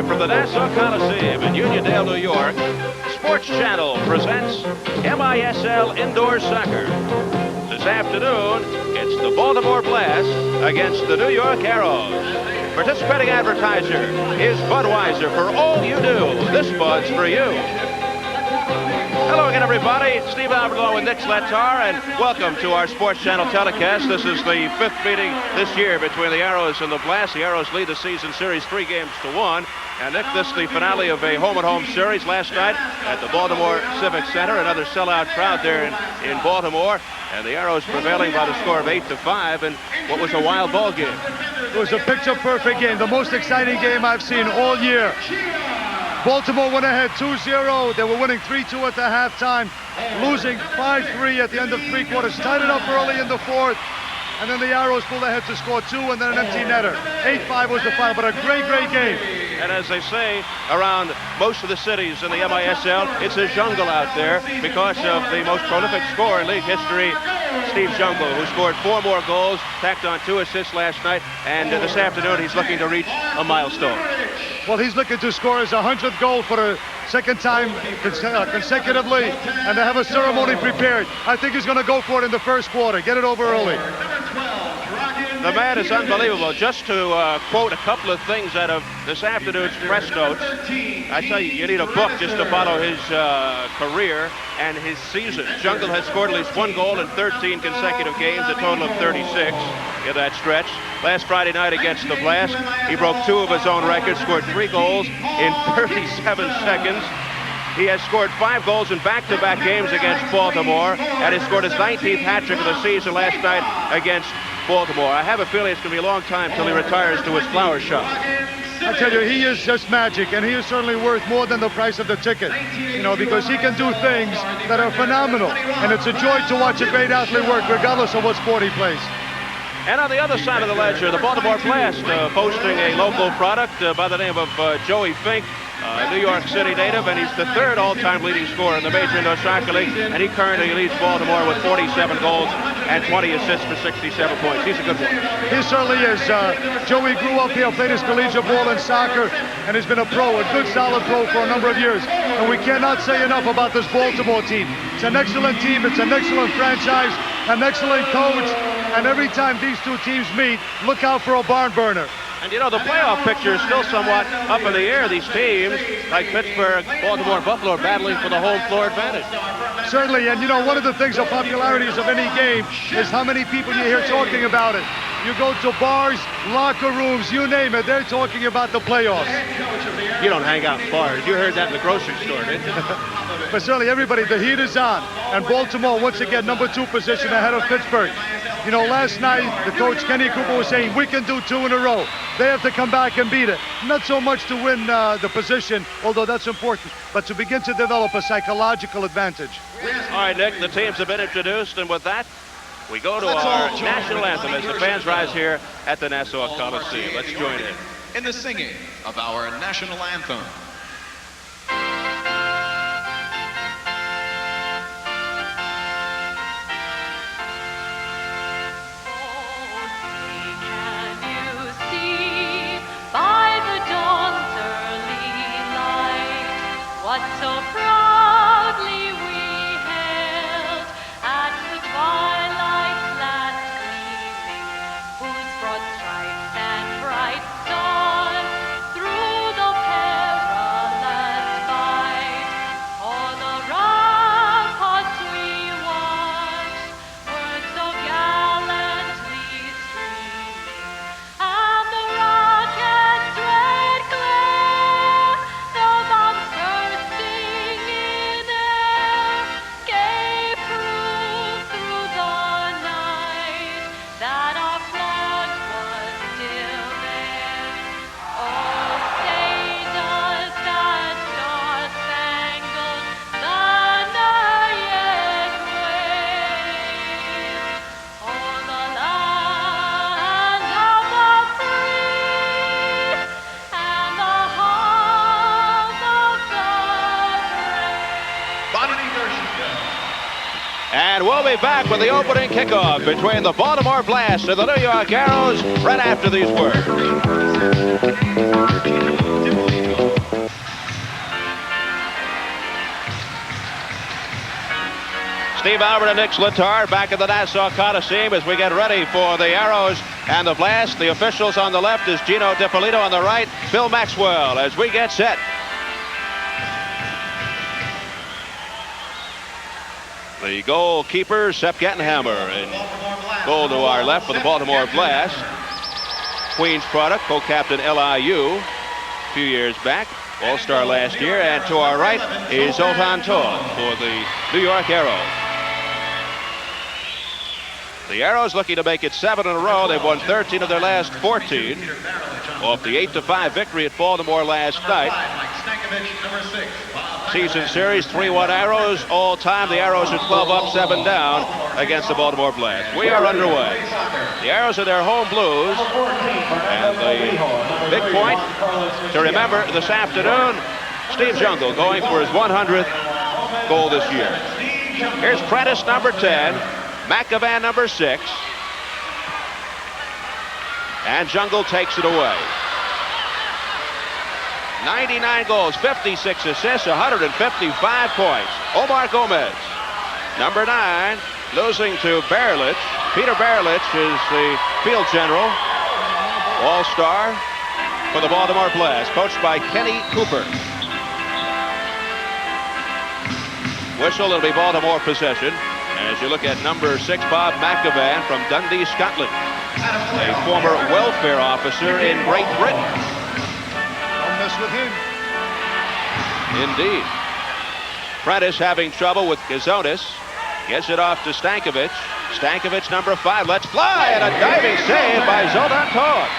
Live from the Nassau Coliseum in Uniondale, New York, Sports Channel presents MISL Indoor Soccer. This afternoon, it's the Baltimore Blast against the New York Arrows. Participating advertiser is Budweiser. For all you do, this Bud's for you. Hello again, everybody. Steve Albert along with Nick Slatar, and welcome to our Sports Channel telecast. This is the fifth meeting this year between the Arrows and the Blast. The Arrows lead the season series 3-1. And Nick, this is the finale of a home-and-home series last night at the Baltimore Civic Center. Another sellout crowd there in Baltimore. And the Arrows prevailing by the score of 8-5 in what was a wild ball game. It was a picture-perfect game, the most exciting game I've seen all year. Baltimore went ahead 2-0. They were winning 3-2 at the halftime, losing 5-3 at the end of three quarters. Tied it up early in the fourth, and then the Arrows pulled ahead to score 2 and then an empty netter. 8-5 was the final, but a great, great game. And as they say around most of the cities in the MISL, it's a jungle out there because of the most prolific scorer in league history, Steve Zungul, who scored 4 more goals, tacked on 2 assists last night, and this afternoon he's looking to reach a milestone. Well, he's looking to score his 100th goal for the second time consecutively, and to have a ceremony prepared. I think he's going to go for it in the first quarter, get it over early. The man is unbelievable. Just to quote a couple of things out of this afternoon's press notes, I tell you, you need a book just to follow his career and his season. Zungul has scored at least 1 goal in 13 consecutive games, a total of 36 in that stretch. Last Friday night against the Blast, he broke 2 of his own records, scored 3 goals in 37 seconds. He has scored 5 goals in back-to-back games against Baltimore, and he scored his 19th hat-trick of the season last night against Baltimore. I have a feeling it's going to be a long time till he retires to his flower shop. I tell you, he is just magic, and he is certainly worth more than the price of the ticket, you know, because he can do things that are phenomenal, and it's a joy to watch a great athlete work regardless of what sport he plays. And on the other side of the ledger, the Baltimore Blast boasting a local product by the name of Joey Fink, New York City native, and he's the 3rd all-time leading scorer in the Major Indoor Soccer League, and he currently leads Baltimore with 47 goals and 20 assists for 67 points. He's a good one. He certainly is. Joey grew up here, played his collegiate ball in soccer, and he's been a pro, a good, solid pro for a number of years. And we cannot say enough about this Baltimore team. It's an excellent team, it's an excellent franchise, an excellent coach, and every time these two teams meet, look out for a barn burner. And you know, the playoff picture is still somewhat up in the air. These teams, like Pittsburgh, Baltimore, and Buffalo, are battling for the home floor advantage. Certainly, and you know, one of the things, the popularities of any game is how many people you hear talking about it. You go to bars, locker rooms, you name it, they're talking about the playoffs. You don't hang out in bars. You heard that in the grocery store, didn't you? But certainly, everybody, the heat is on. And Baltimore, once again, number 2 position ahead of Pittsburgh. You know, last night, the coach, Kenny Cooper, was saying, we can do 2 in a row. They have to come back and beat it. Not so much to win the position, although that's important, but to begin to develop a psychological advantage. All right, Nick, the teams have been introduced, and with that, we go to our national anthem as the fans rise here at the Nassau Coliseum. Let's join in the singing of our national anthem. What so proudly we held at the twilight's last gleaming, whose broad stripes and bright stars through the perilous fight, o'er the ramparts we watched, were so gallantly streaming, and the rocket's red glare, the bombs bursting in air, gave proof through the night that our flag was still there. Oh, say does that star-spangled banner yet wave o'er the land of the free and the home of the brave. Bonnie Gershika. And we'll be back with the opening kickoff between the Baltimore Blast and the New York Arrows right after these words. Steve Albert and Nick Slitar back at the Nassau Coliseum as we get ready for the arrows and the blast. The officials on the left is Gino DiPolito, on the right, Bill Maxwell, as we get set. The goalkeeper, Sepp Gettenhammer, and goal to our left for the Baltimore Blast. Queens product, co-captain LIU a few years back, All-Star last year. And to our right is Zoltan Toth for the New York Arrows. The Arrows looking to make it 7 in a row. They've won 13 of their last 14 off the 8-5 victory at Baltimore last night. Season series, 3-1 Arrows. All time, the Arrows are 12 up, 7 down against the Baltimore Blast. We are underway. The Arrows are their home blues. And the big point to remember this afternoon, Steve Zungul going for his 100th goal this year. Here's Prentice, number 10. McAvan, number 6. And Zungul takes it away. 99 goals, 56 assists, 155 points. Omar Gomez, number 9, losing to Berlich. Peter Berlich is the field general, all-star for the Baltimore Blast, coached by Kenny Cooper. Whistle, it'll be Baltimore possession. As you look at number 6, Bob McAvan from Dundee, Scotland, a former welfare officer in Great Britain. With him. Indeed. Prentice having trouble with Gazonis. Gets it off to Stankovic. Stankovic, number 5, lets fly, and a diving save by Zoltan Toth.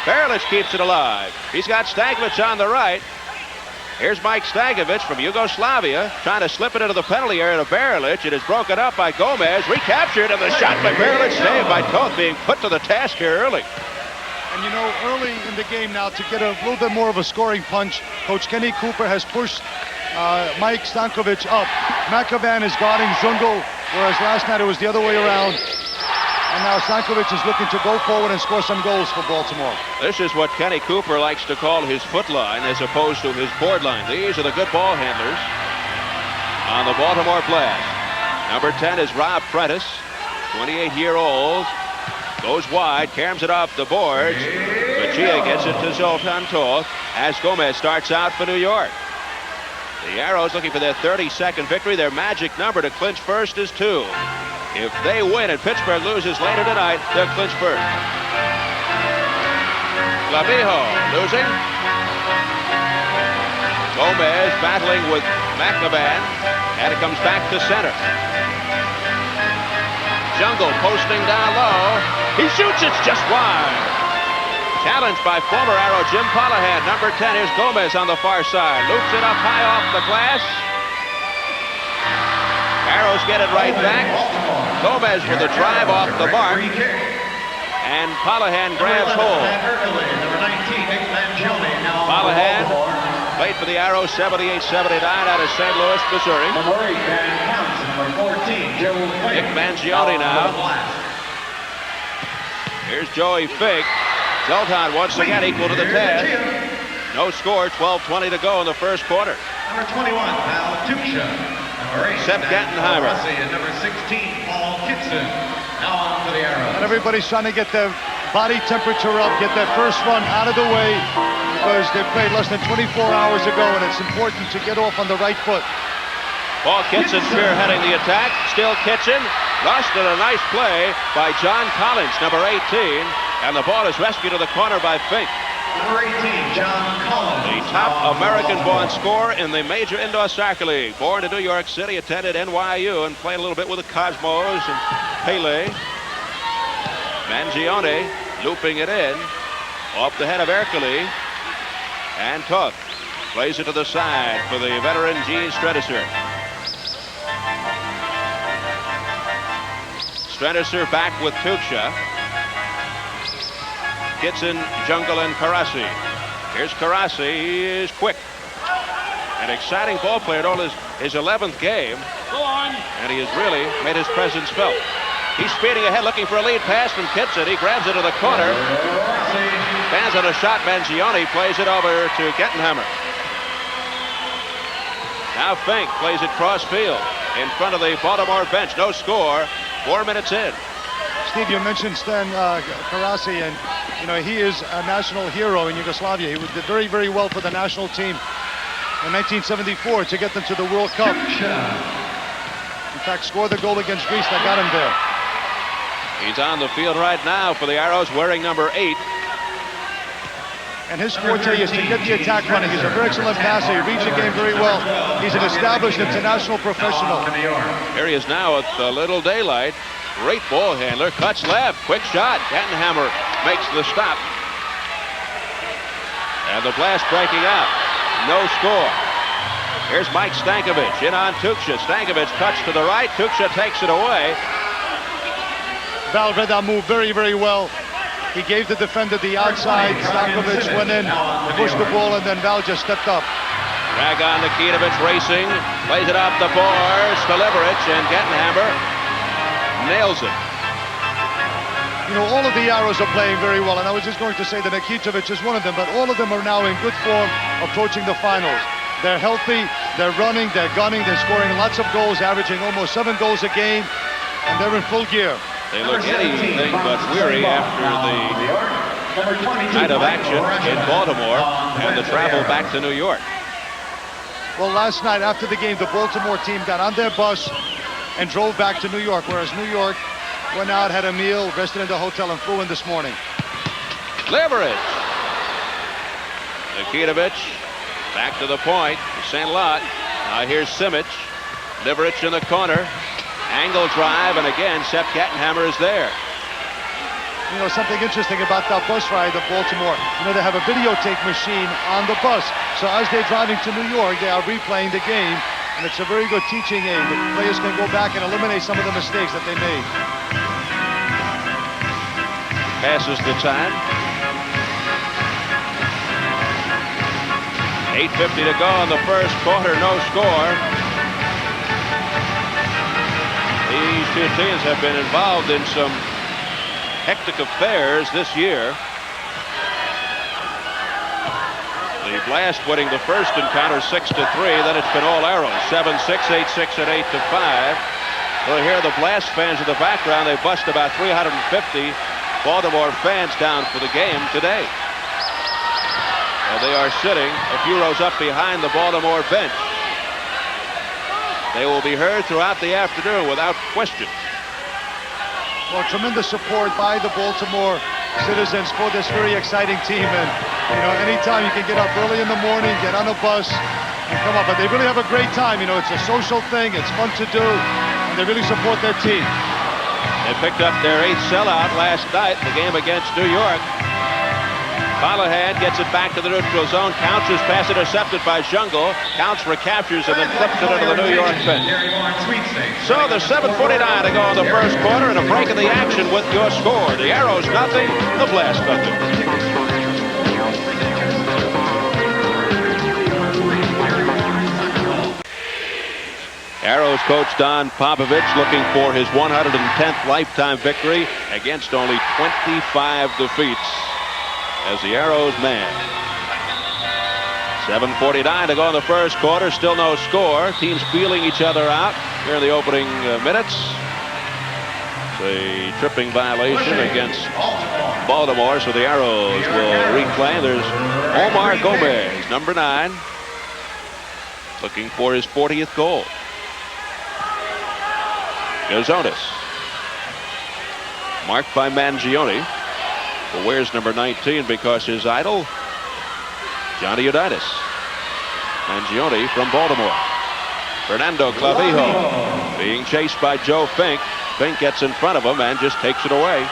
Berlich keeps it alive. He's got Stankovic on the right. Here's Mike Stankovic from Yugoslavia, trying to slip it into the penalty area to Berlich. It is broken up by Gomez, recaptured, and the shot by Berlich saved by Toth, being put to the task here early. And you know, early in the game now, to get a little bit more of a scoring punch, Coach Kenny Cooper has pushed Mike Stankovic up. McAvan is guarding Zungul, whereas last night it was the other way around. And now Stankovic is looking to go forward and score some goals for Baltimore. This is what Kenny Cooper likes to call his foot line as opposed to his board line. These are the good ball handlers on the Baltimore Blast. Number 10 is Rob Prentice, 28-year-old. Goes wide, carries it off the boards. Mejia gets it to Zoltan Toth as Gomez starts out for New York. The Arrows looking for their 32nd victory. Their magic number to clinch first is 2. If they win and Pittsburgh loses later tonight, they'll clinch first. Clavijo losing. Gomez battling with McAvan, and it comes back to center. Zungul posting down low. He shoots, it's just wide. Challenged by former Arrow Jim Polahan, number 10. Here's Gomez on the far side. Loops it up high off the glass. Arrows get it right back. Gomez with a drive off the mark. And Polahan grabs hold. Polahan played for the Arrows 78-79 out of St. Louis, Missouri. Nick Mangione now. Here's Joey Fink. Zoltan once again equal to the task. No score, 12:20 to go in the first quarter. Number 21, Val Tuksha. Number 8, Sepp Gettenheimer. And number 16, Paul Kitson. Now on to the Arrows. And everybody's trying to get their body temperature up, get their first run out of the way, because they played less than 24 hours ago, and it's important to get off on the right foot. Paul Kitson spearheading the attack. Still Kitchen. Rushed at a nice play by John Collins, number 18. And the ball is rescued to the corner by Fink. Number 18, John Collins. The top American-born scorer in the Major Indoor Soccer League. Born in New York City, attended NYU, and played a little bit with the Cosmos and Pele. Mangione looping it in. Off the head of Ercole. And Toth plays it to the side for the veteran Gene Stredisser. Stredisser back with Tuksha. Kitson, Zungul, and Karasi. Here's Karasi. He is quick. An exciting ball player. All his 11th game. And he has really made his presence felt. He's speeding ahead, looking for a lead pass from Kitson. He grabs it to the corner. Stands on a shot. Mangione plays it over to Gettenhammer. Now Fink plays it cross field. in front of the Baltimore bench. No score. 4 minutes in. Steve, you mentioned Stan Karasi, and you know he is a national hero in Yugoslavia. He did very, very well for the national team in 1974 to get them to the World Cup. In fact, scored the goal against Greece that got him there. He's on the field right now for the Arrows, wearing number 8. And his forte is to get the attack running. He's a very excellent passer. He reads the game very well. He's an established international professional. Here he is now with a little daylight. Great ball handler. Cuts left. Quick shot. Gettenhammer makes the stop. And the blast breaking out. No score. Here's Mike Stankovic in on Tuksha. Stankovic cuts to the right. Tuksha takes it away. Val read that move very, very well. He gave the defender the outside. Stankovic went in, pushed the ball, and then Val just stepped up. Dragan Nikitovic racing. Plays it up the boards to Liveric, and Gettenhammer nails it. You know, all of the Arrows are playing very well, and I was just going to say that Nikitovic is one of them, but all of them are now in good form approaching the finals. They're healthy, they're running, they're gunning, they're scoring lots of goals, averaging almost 7 goals a game, and they're in full gear. They look anything but weary after the night of action in Baltimore and the travel back to New York. Well, last night after the game, the Baltimore team got on their bus and drove back to New York, whereas New York went out, had a meal, rested in the hotel, and flew in this morning. Liveric. Nikitovic back to the point. St. Lot. Now here's Simic. Liveric in the corner. Angle drive, and again, Sepp Gettenhammer is there. You know, something interesting about that bus ride of Baltimore, you know, they have a videotape machine on the bus. So as they're driving to New York, they are replaying the game, and it's a very good teaching aid. The players can go back and eliminate some of the mistakes that they made. Passes the time. 8:50 to go in the first quarter, no score. These two teams have been involved in some hectic affairs this year. The Blast winning the first encounter 6-3. Then it's been all Arrows, 7-6, 8-6, and 8-5. Well, here the Blast fans in the background. They bust about 350 Baltimore fans down for the game today. Well, they are sitting a few rows up behind the Baltimore bench. They will be heard throughout the afternoon without question. Well, tremendous support by the Baltimore citizens for this very exciting team. And, you know, anytime you can get up early in the morning, get on a bus, and come up. But they really have a great time. You know, it's a social thing. It's fun to do. And they really support their team. They picked up their 8th sellout last night in the game against New York. Callahan gets it back to the neutral zone. Counts his pass intercepted by Zungul. Counts recaptures and then flips it into the New York bench. So there's 7:49 to go in the first quarter and a break in the action with your score. The Arrows nothing, the Blast nothing. Arrows coach Don Popovich looking for his 110th lifetime victory against only 25 defeats as the Arrows man. 7:49 to go in the first quarter. Still no score. Teams feeling each other out here in the opening minutes. The tripping violation against Baltimore, so the Arrows will reclaim. There's Omar Gomez, number 9, looking for his 40th goal. Gazonis, marked by Mangione, who wears number 19 because his idol, Johnny Unitas. Mangione from Baltimore. Fernando Clavijo being chased by Joe Fink. Fink gets in front of him and just takes it away.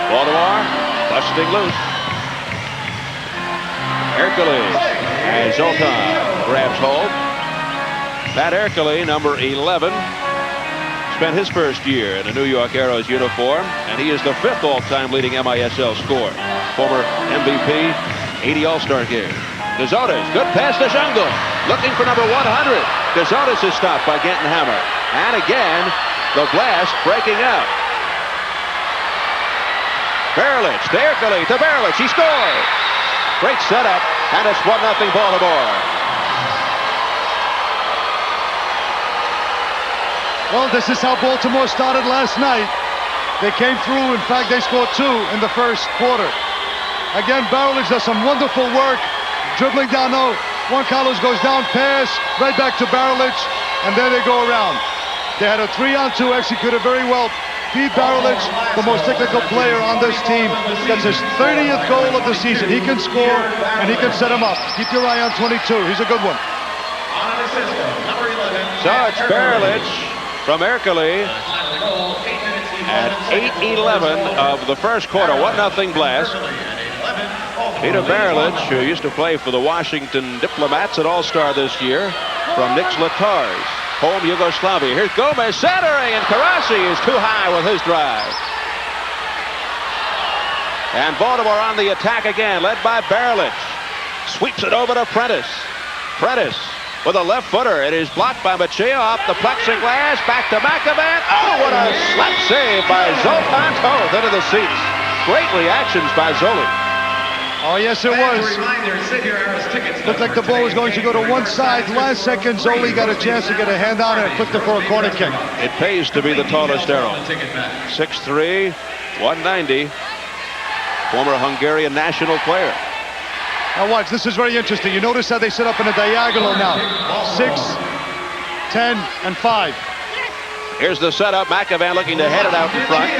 Baltimore busting loose. Hercules as Zoltan grabs hold. Pat Ercole, number 11, spent his first year in a New York Arrows uniform, and he is the 5th all-time leading MISL scorer. Former MVP, 80 All-Star game. Gazonis, good pass to Zungul, looking for number 100. Gazonis is stopped by Gettenhammer. And again, the Blast breaking out. Berlich to Ercole, to Berlich, he scored. Great setup, and it's 1-0 Baltimore. Well, this is how Baltimore started last night. They came through. In fact, they scored 2 in the first quarter. Again, Barrowledge does some wonderful work. Dribbling down low. Juan Carlos goes down, pass, right back to Barrowledge, and there they go around. They had a 3-on-2, executed very well. Pete Barrowledge, the most technical player on this team, gets his 30th goal of the season. He can score, and he can set him up. Keep your eye on 22. He's a good one. So it's Barrowledge from Ercole at 8:11 of the first quarter. 1-0 Blast. Peter Barrowledge, who used to play for the Washington Diplomats, an all-star this year, from Nick Zlatar's home Yugoslavia. Here's Gomez centering, and Karasi is too high with his drive. And Baltimore on the attack again, led by Barrowledge. Sweeps it over to Prentice. Prentice with a left footer. It is blocked by Machia off the plexiglass. Back to McAvan. Oh, what a slap save by Zoltan Toth into the seats. Great reactions by Zoli. Oh, yes, it was. Looked like the ball was going to go to one side. Last second, Zoli got a chance to get a hand on it and flipped it for a corner kick. It pays to be the tallest arrow. 6'3", 190. Former Hungarian national player. Now watch, this is very interesting. You notice how they set up in a diagonal now. 6, 10, and 5. Here's the setup. McAvan looking to head it out in front.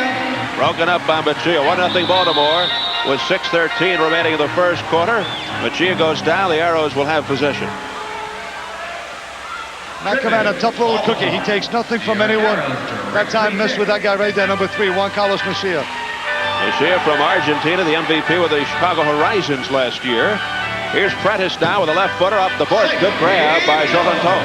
Broken up by Machia. 1-0 Baltimore with 6:13 remaining in the first quarter. Machia goes down. The Arrows will have possession. McAvan, a tough little cookie. He takes nothing from anyone. That time missed with that guy right there, number 3, Juan Carlos Machia. Machia from Argentina, the MVP with the Chicago Horizons last year. Here's Prentice now with a left footer up the boards. Good grab by Zoltan Toth.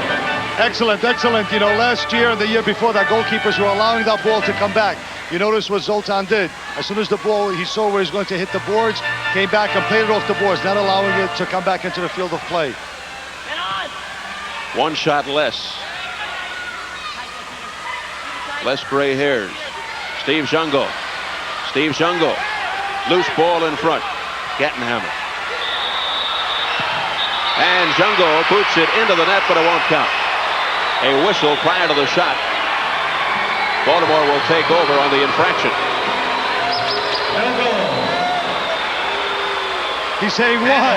Excellent, excellent. You know, last year and the year before that, goalkeepers were allowing that ball to come back. You notice what Zoltan did. As soon as the ball, he saw where he's going to hit the boards, came back and played it off the boards, not allowing it to come back into the field of play. One shot less. Less gray hairs. Steve Zungul. Steve Zungul. Loose ball in front. Gettenhammer. And Zungul boots it into the net, but it won't count. A whistle prior to the shot. Baltimore will take over on the infraction. He's saying, why?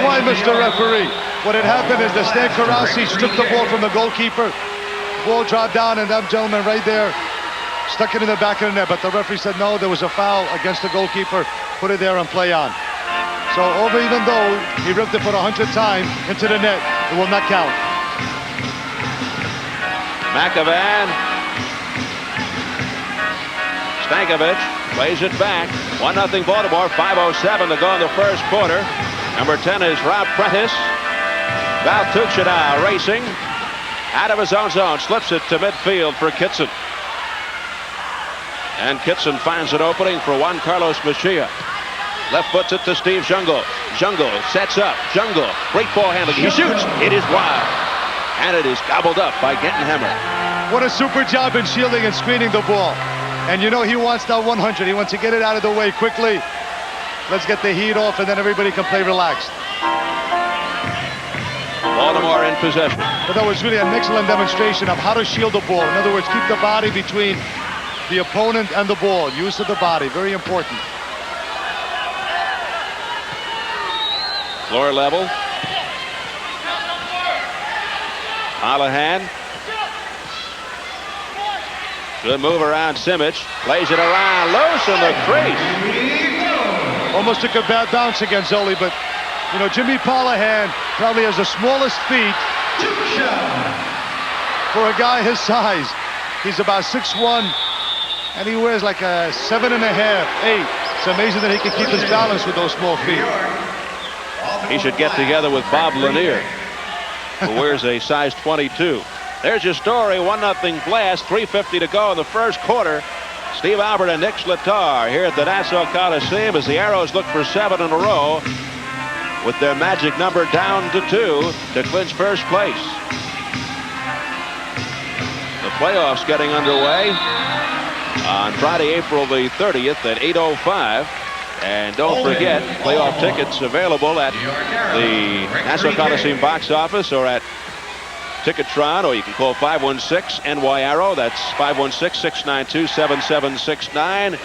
Why, Mr. Referee? What had happened is that Stan Karasi stripped the ball from the goalkeeper. Ball dropped down, and that gentleman right there stuck it in the back of the net. But the referee said, no, there was a foul against the goalkeeper. Put it there and play on. So even though he ripped it for the 100th time into the net, it will not count. McAvan. Stankovic plays it back. 1-0 Baltimore. 5:07 to go in the first quarter. Number 10 is Rob Prentice. Valtuchina racing out of his own zone. Slips it to midfield for Kitson. And Kitson finds an opening for Juan Carlos Machia. Left foots it to Steve Zungul. Zungul sets up. Zungul. Great ball handling. He shoots. It is wide. And it is gobbled up by Gettenhammer. What a super job in shielding and screening the ball. And you know he wants that 100. He wants to get it out of the way quickly. Let's get the heat off, and then everybody can play relaxed. Baltimore in possession. But that was really an excellent demonstration of how to shield the ball. In other words, keep the body between the opponent and the ball. Use of the body, very important. Floor level. Holohan. Good move around Simic. Plays it around loose in the crease. Almost took a bad bounce against Zoli, but you know, Jimmy Holohan probably has the smallest feet for a guy his size. He's about 6'1", and he wears like a 7.5, 8. It's amazing that he can keep his balance with those small feet. He should get together with Bob Lanier, who wears a size 22. There's your story. 1-0 Blast. 3:50 to go in the first quarter. Steve Albert and Nick Zlatar here at the Nassau Coliseum as the Arrows look for 7 in a row with their magic number down to 2 to clinch first place. The playoffs getting underway on Friday, April the 30th at 8:05. And don't forget, playoff tickets available at the Nassau Coliseum box office or at Ticketron, or you can call 516-NY-ARROW. That's 516-692-7769. And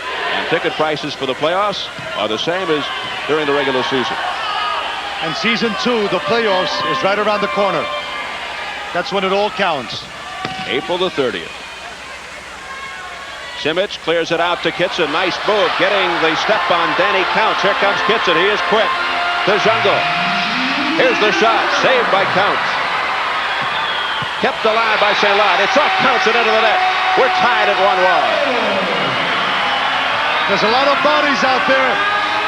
ticket prices for the playoffs are the same as during the regular season. And season 2, the playoffs, is right around the corner. That's when it all counts. April the 30th. Simic clears it out to Kitson. Nice move, getting the step on Danny Counts. Here comes Kitson. He is quick. To Zungul. Here's the shot. Saved by Counts. Kept alive by St. Lot. It's off Counts and into the net. We're tied at 1-1. There's a lot of bodies out there.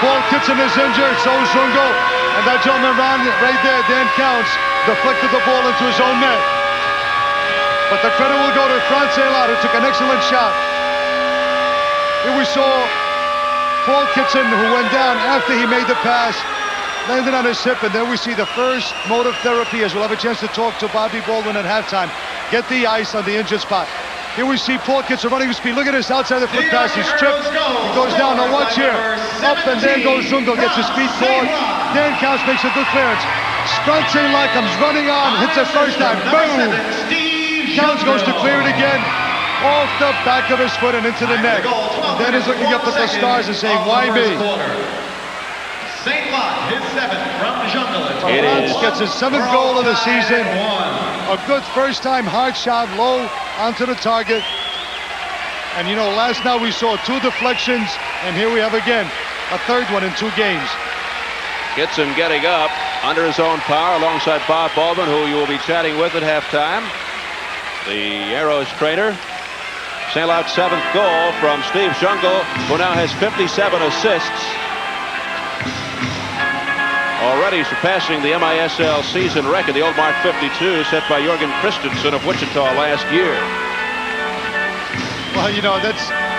Paul Kitson is injured, so is Zungul. And that gentleman right there, Dan Counts, deflected the ball into his own net. But the credit will go to Franz St. Lot, who took an excellent shot. Here we saw Paul Kitson, who went down after he made the pass, landed on his hip, and then we see the first mode of therapy, as we'll have a chance to talk to Bobby Baldwin at halftime. Get the ice on the injured spot. Here we see Paul Kitson running with speed. Look at this outside the foot pass. He's tripped. He goes down. Now watch here. Up and there goes Zungul. Gets his feet forward. Dan Counts makes a good clearance. Franz St. Lot comes running on. Hits it first time. Boom. Counts goes to clear it again. Off the back of his foot and into the net. Then he's looking up at the stars and saying, why me? St. Lot, his 7th from Zungul. Franz gets his 7th goal of the season. A good first-time hard shot, low onto the target. And you know, last night we saw 2 deflections, and here we have again a 3rd one in 2 games. Kitson getting up under his own power alongside Bob Baldwin, who you will be chatting with at halftime. The Arrows trainer. St. Lot's 7th goal from Steve Zungul, who now has 57 assists. Already surpassing the MISL season record, the old mark 52, set by Jorgen Christensen of Wichita last year. Well, you know,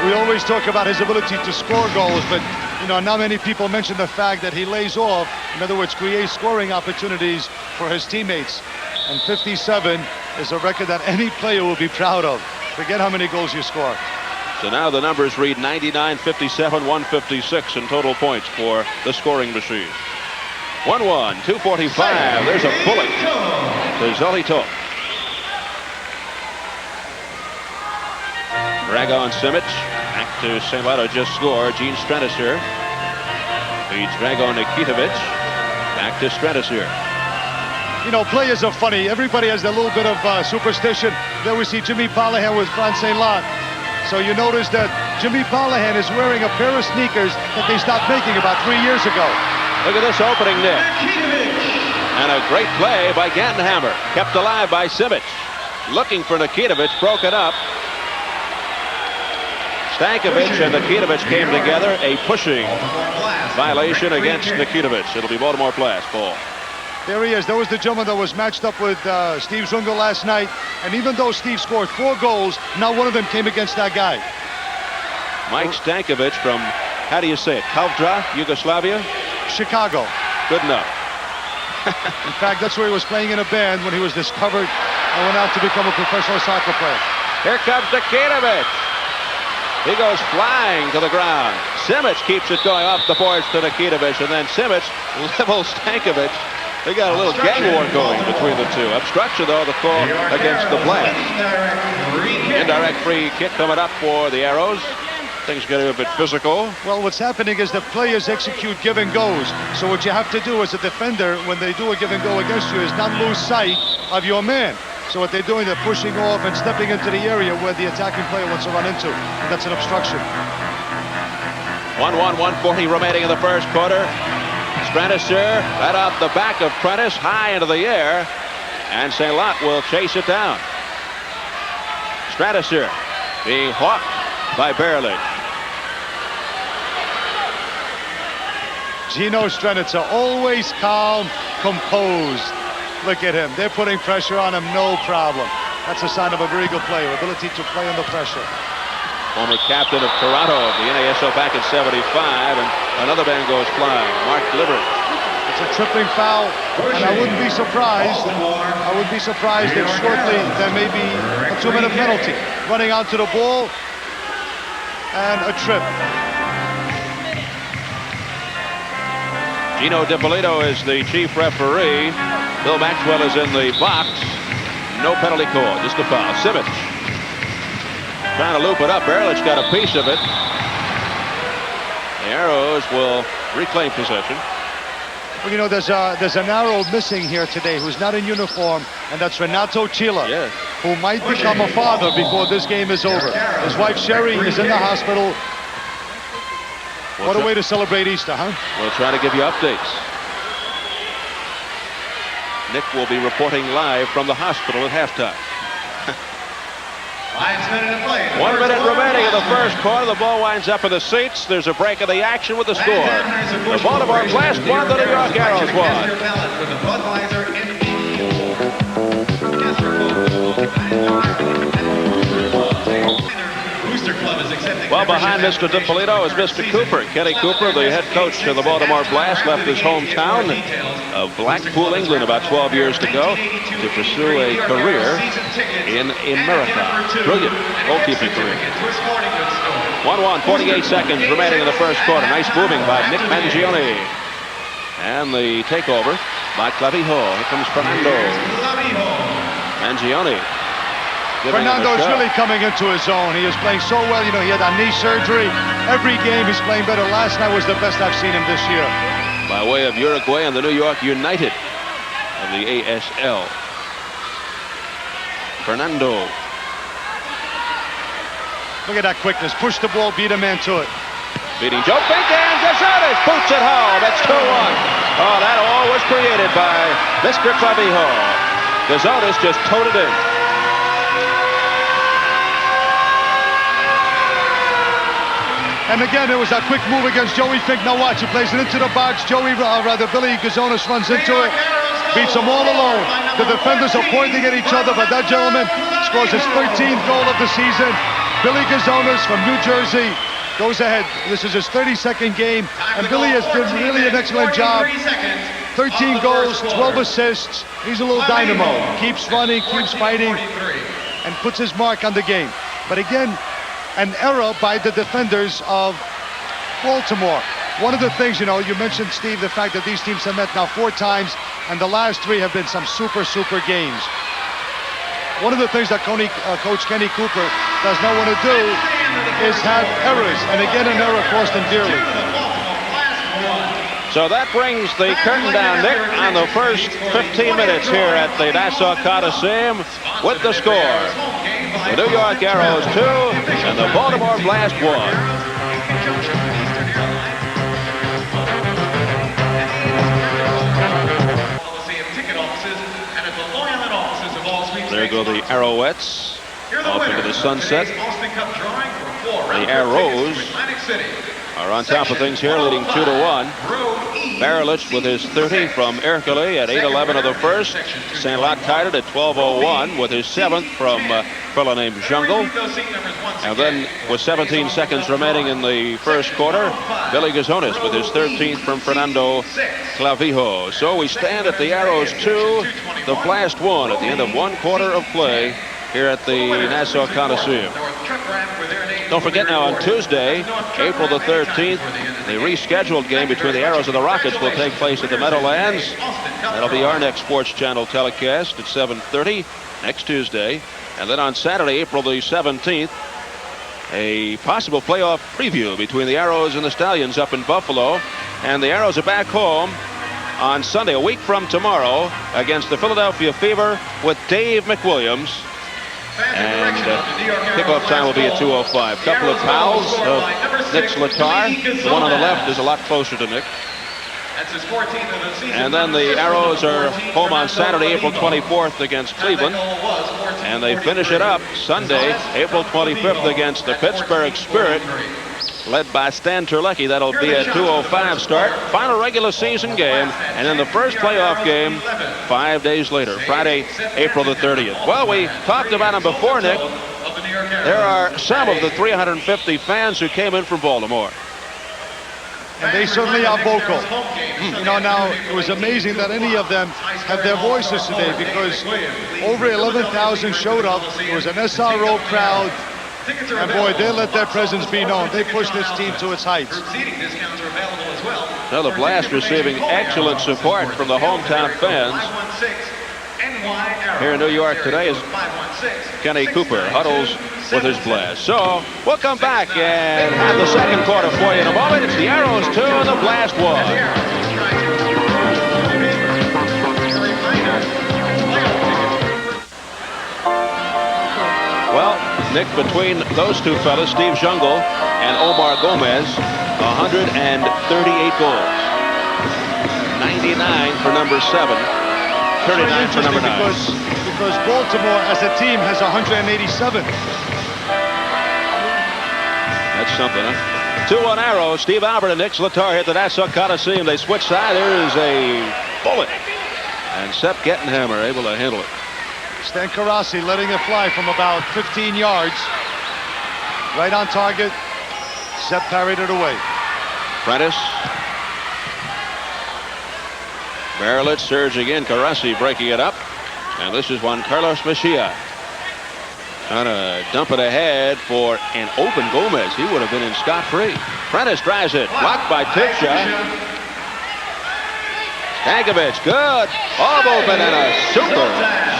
we always talk about his ability to score goals, but, you know, not many people mention the fact that he lays off, in other words, creates scoring opportunities for his teammates. And 57 is a record that any player will be proud of. Forget how many goals you score. So now the numbers read 99, 57, 156 in total points for the scoring machine. 1-1, 2:45. There's a bullet to Zolito. Dragon Simic back to St. Lot, just scored. Gene Stranisser feeds Dragon Nikitovic. Back to Stranisser. You know, players are funny. Everybody has a little bit of superstition. There we see Jimmy Palahan with Franz St. Lot. So you notice that Jimmy Palahan is wearing a pair of sneakers that they stopped making about 3 years ago. Look at this opening net. And a great play by Gantenhammer. Kept alive by Simic. Looking for Nikitovic, broken up. Stankovic and Nikitovic came together. A pushing violation against Nikitovic. It'll be Baltimore Blast ball. There he is. That was the gentleman that was matched up with Steve Zungul last night. And even though Steve scored 4 goals, not one of them came against that guy. Mike Stankovic from, how do you say it, Kavdra, Yugoslavia? Chicago. Good enough. In fact, that's where he was playing in a band when he was discovered and went out to become a professional soccer player. Here comes Nikitovic. He goes flying to the ground. Simic keeps it going off the boards to Nikitovic, and then Simic levels Stankovic. They got a little gang war going between the two. Obstruction, though, the call against the Blast. Indirect free kick coming up for the Arrows. Things getting a bit physical. Well, what's happening is the players execute give and goes. So what you have to do as a defender when they do a give and go against you is not lose sight of your man. So what they're doing, they're pushing off and stepping into the area where the attacking player wants to run into. And that's an obstruction. 1-1, 1:40 remaining in the first quarter. Stranisser right off the back of Prentice, high into the air. And St. Lot will chase it down. Stranisser being hawked by Berlich. Gino Stranisser, always calm, composed. Look at him. They're putting pressure on him, no problem. That's a sign of a very good player, ability to play under pressure. Former captain of Toronto, the NASL back in '75, and another man goes flying. Mark Libbert. It's a tripling foul, and I wouldn't be surprised. I would be surprised if shortly there may be a 2-minute penalty. Running out to the ball and a trip. Gino DiPolito is the chief referee. Bill Maxwell is in the box. no penalty call, just a foul. Simic trying to loop it up. Berlich got a piece of it. The Arrows will reclaim possession. Well, you know, there's an arrow missing here today who's not in uniform, and that's Renato Chila, Yes. who might become a father before this game is over. His wife Sherry is in the hospital. What a way to celebrate Easter, huh? We'll try to give you updates. Nick will be reporting live from the hospital at halftime. 1 minute remaining in the first quarter. The ball winds up in the seats. There's a break in the action with the score. The Baltimore Blast won, the New York Arrows won. Well, behind Mr. DiPolito is Mr. Cooper. Kenny Cooper, the head coach of the Baltimore Blast, left his hometown of Blackpool, England, about 12 years ago to pursue a career in America. Brilliant goalkeeping career. 1-1, 48 seconds remaining in the first quarter. Nice moving by Nick Mangione. And the takeover by Clavijo. Here comes Fernando. Mangione. Fernando's really coming into his own. He is playing so well. You know, he had that knee surgery. Every game he's playing better. Last night was the best I've seen him this year. By way of Uruguay and the New York United of the ASL. Fernando. Look at that quickness. Push the ball, beat a man to it. Beating Joe Fink, and Gonzalez boots it home. It's 2-1. Oh, that all was created by Mr. Clavijo. Gonzalez just towed it in. And again, it was that quick move against Joey Fink. Now watch, he plays it into the box. Billy Gazonis runs into it, beats him all alone. The defenders are pointing at each other, but that gentleman scores his 13th goal of the season. Billy Gazonis from New Jersey goes ahead. This is his 32nd game, and Billy has done really an excellent job. 13 goals, 12 assists. He's a little dynamo. Keeps running, keeps fighting, and puts his mark on the game. But again, an error by the defenders of Baltimore. One of the things, you know, you mentioned, Steve, the fact that these teams have met now 4 times, and the last 3 have been some super games. One of the things that Coach Kenny Cooper does not want to do is have errors, and again, an error cost him dearly. So that brings the curtain down, Nick, on the first 15 minutes here at the Nassau Coliseum with the score. The New York Arrows 2 and the Baltimore Blast 1. There go the Arrowets off into the sunset. The Arrows are on top of things here, leading 2-1. Berlich with his 30 from Ercole at 8:11 of the first. St. Lot tied it at 12:01 with his 7th from a fellow named Zungul. And then with 17 seconds remaining in the first quarter, Billy Gazonis with his 13th from Fernando Clavijo. So we stand at the Arrows 2, the Blast 1 at the end of 1 quarter of play here at the Nassau Coliseum. Don't forget now, on Tuesday, April the 13th, the rescheduled game between the Arrows and the Rockets will take place at the Meadowlands. That'll be our next Sports Channel telecast at 7:30 next Tuesday. And then on Saturday, April the 17th, a possible playoff preview between the Arrows and the Stallions up in Buffalo. And the Arrows are back home on Sunday, a week from tomorrow, against the Philadelphia Fever with Dave McWilliams. And kickoff time will be at 2:05. Couple of fouls of Nick Slatar. The one on the left is a lot closer to Nick. And then the Arrows are home on Saturday, April 24th against Cleveland. And they finish it up Sunday, April 25th against the Pittsburgh Spirit, led by Stan Terlecki. That'll be a 2:05 start. Final regular season game. And then the first playoff game 5 days later, Friday, April the 30th. Well, we talked about them before, Nick. There are some of the 350 fans who came in from Baltimore. And they certainly are vocal. You know, now, it was amazing that any of them had their voices today, because over 11,000 showed up. It was an SRO crowd. And boy, they let their presence be known. They pushed this team to its heights. Now the Blast receiving excellent support from the hometown fans. Here in New York today is Kenny Cooper huddles with his blast. So we'll come back and have the second quarter for you in a moment. It's the Arrows 2 and the Blast 1. Well, Nick, between those two fellas, Steve Zungul and Omar Gomez, 138 goals. 99 for number 7. 39 for number 9. Because Baltimore as a team has 187. That's something, huh? 2-1 Arrows. Steve Albert and Nick Zlatar hit the Nassau Coliseum. They switch side. There is a bullet. And Sepp Gettenhammer able to handle it. Stan Karasi letting it fly from about 15 yards. Right on target. Sepp parried it away. Prentice. Barrelett surging in. Karasi breaking it up. And this is Juan Carlos Mejia. Trying to dump it ahead for an open Gomez. He would have been in scot-free. Prentice drives it. Blocked by Tipsha. Stankovic, good. All open and a super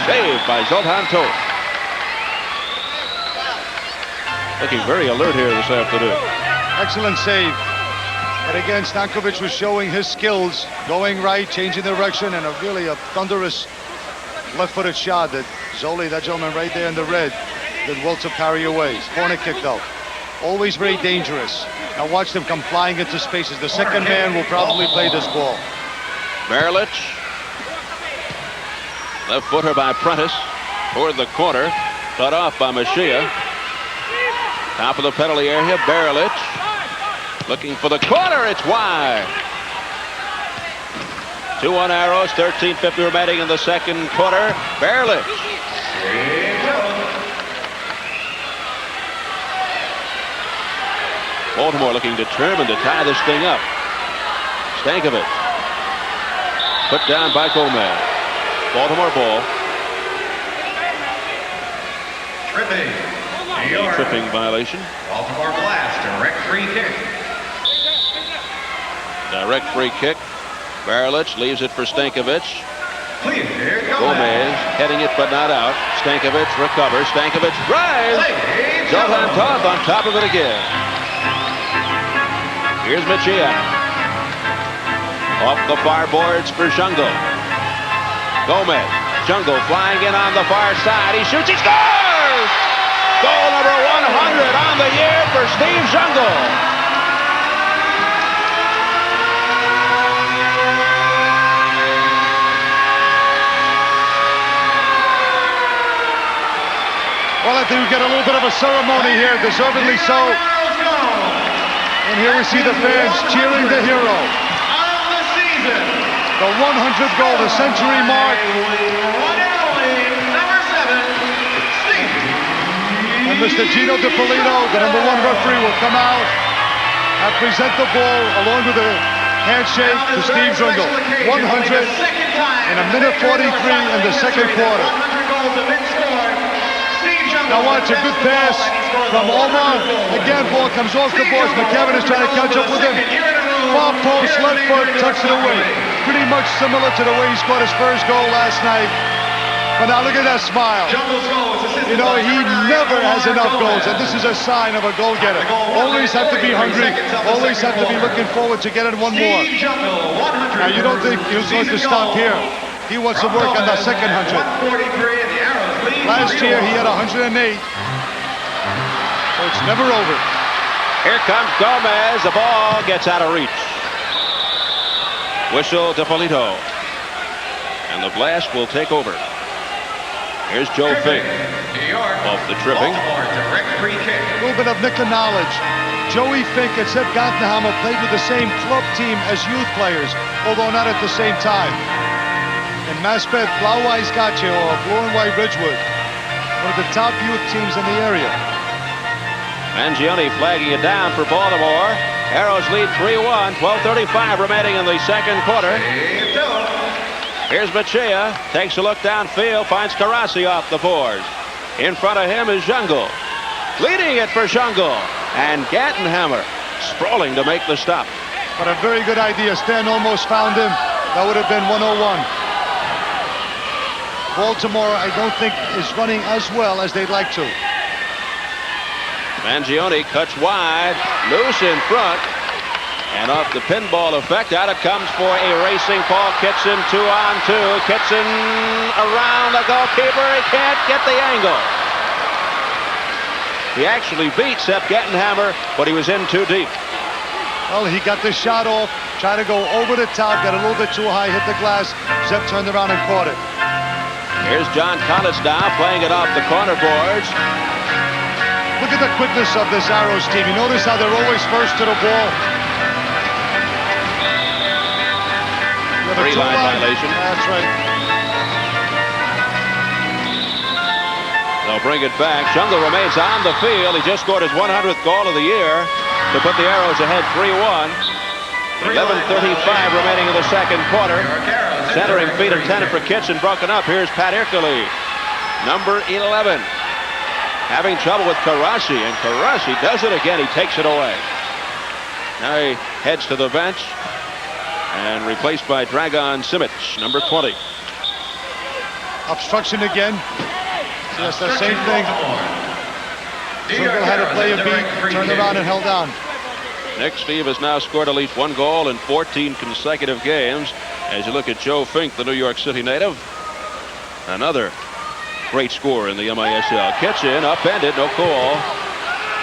save by Zoltan Toth. Looking very alert here this afternoon. Excellent save. But again, Stankovic was showing his skills, going right, changing direction, and a thunderous left-footed shot that Zoli, that gentleman right there in the red, did well to parry away. Corner kick, though. Always very dangerous. Now watch them come flying into spaces. The second man will probably play this ball. Barrelett. Left footer by Prentice. Toward the corner. Cut off by Mejia. Top of the penalty area, Barrelett. Looking for the corner, it's wide. 2-1 Arrows, 13:50 remaining in the second quarter. Barrelett. Baltimore looking determined to tie this thing up. Stankovic. Put down by Gomez. Baltimore ball. Tripping violation. Baltimore Blast, direct free kick. Direct free kick. Barrelett leaves it for Stankovic. Gomez heading it but not out. Stankovic recovers. Stankovic drives. Zoltan Toth on top of it again. Here's Mejia. Off the far boards for Zungul. Gomez. Zungul flying in on the far side. He shoots. He scores! Goal number 100 on the year for Steve Zungul. Well, I think we get a little bit of a ceremony here, deservedly so. And here we see the fans cheering the hero. The 100th goal, the century mark. And Mr. Gino DiPolito, the #1 referee, will come out and present the ball along with a handshake to Steve Zungul. 100 in a minute 43 in the second quarter. Now watch a good pass from Omar. Again, ball comes off the boards. McKevin is trying to catch up with him. Far post, left foot, tucks it away. Pretty much similar to the way he scored his first goal last night. But now look at that smile. You know, he never has enough goals, and this is a sign of a goal-getter. Always have to be hungry. Always have to be looking forward to getting one more. Now, you don't think he's going to stop here. He wants to work on that second 100. Last year, he had 108. So it's never over. Here comes Gomez. The ball gets out of reach. Whistle DiPolito. And the Blast will take over. Here's Joe Fink off the tripping. A little bit of Nicker knowledge. Joey Fink and Sepp Gettenhammer played with the same club team as youth players, although not at the same time. In Maspeth, Blau-Weiß Gotcha, or Blue and White Ridgewood, one of the top youth teams in the area. Mangione flagging it down for Baltimore. Arrows lead 3-1, 12:35 remaining in the second quarter. Here's Mejia, takes a look downfield, finds Karasi off the boards. In front of him is Zungul. Leading it for Zungul. And Gettenhammer sprawling to make the stop. But a very good idea. Stan almost found him. That would have been 101. Baltimore, I don't think, is running as well as they'd like to. Mangione cuts wide, loose in front, and off the pinball effect, out it comes for a racing Paul Kitson, 2-on-2. Kitson around the goalkeeper, he can't get the angle. He actually beat Sepp Gettenhammer, but he was in too deep. Well, he got the shot off, tried to go over the top, got a little bit too high, hit the glass. Sepp turned around and caught it. Here's John Collins now playing it off the corner boards. Look at the quickness of this Arrows team. You notice how they're always first to the ball. Three-line violation. That's right. They'll bring it back. Zungul remains on the field. He just scored his 100th goal of the year to put the Arrows ahead 3-1. 11:35 remaining in the second quarter. Centering feet intended for Kitson, broken up. Here's Pat Ercole, number 11. Having trouble with Karashi, and Karashi does it again. He takes it away. Now he heads to the bench and replaced by Dragan Simic, number 20. Obstruction again. Yes, the same thing. Zungul had to play a beat, turned around and held on. Nick Steve has now scored at least 1 goal in 14 consecutive games. As you look at Joe Fink, the New York City native, another great scorer in the MISL. Kitchen, upended, no call.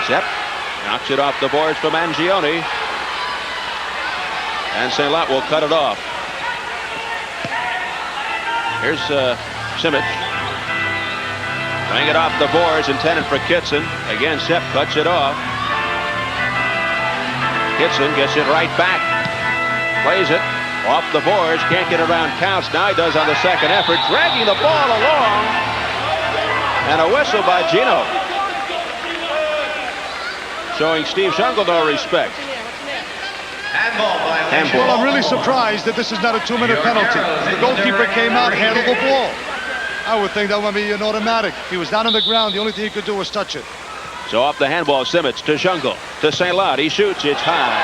Sepp knocks it off the boards for Mangione. And St. Lot will cut it off. Here's Simic. Playing it off the boards, intended for Kitson. Again, Sepp cuts it off. Kitson gets it right back. Plays it off the boards. Can't get around counts. Now he does on the second effort. Dragging the ball along. And a whistle by Gino. Showing Steve Zungul no respect. Handball. Well, I'm really surprised that this is not a 2-minute penalty. The goalkeeper came out, handled the ball. I would think that would be an automatic. He was down on the ground. The only thing he could do was touch it. So off the handball, Simic to Zungul to St. Lot. He shoots. It's high.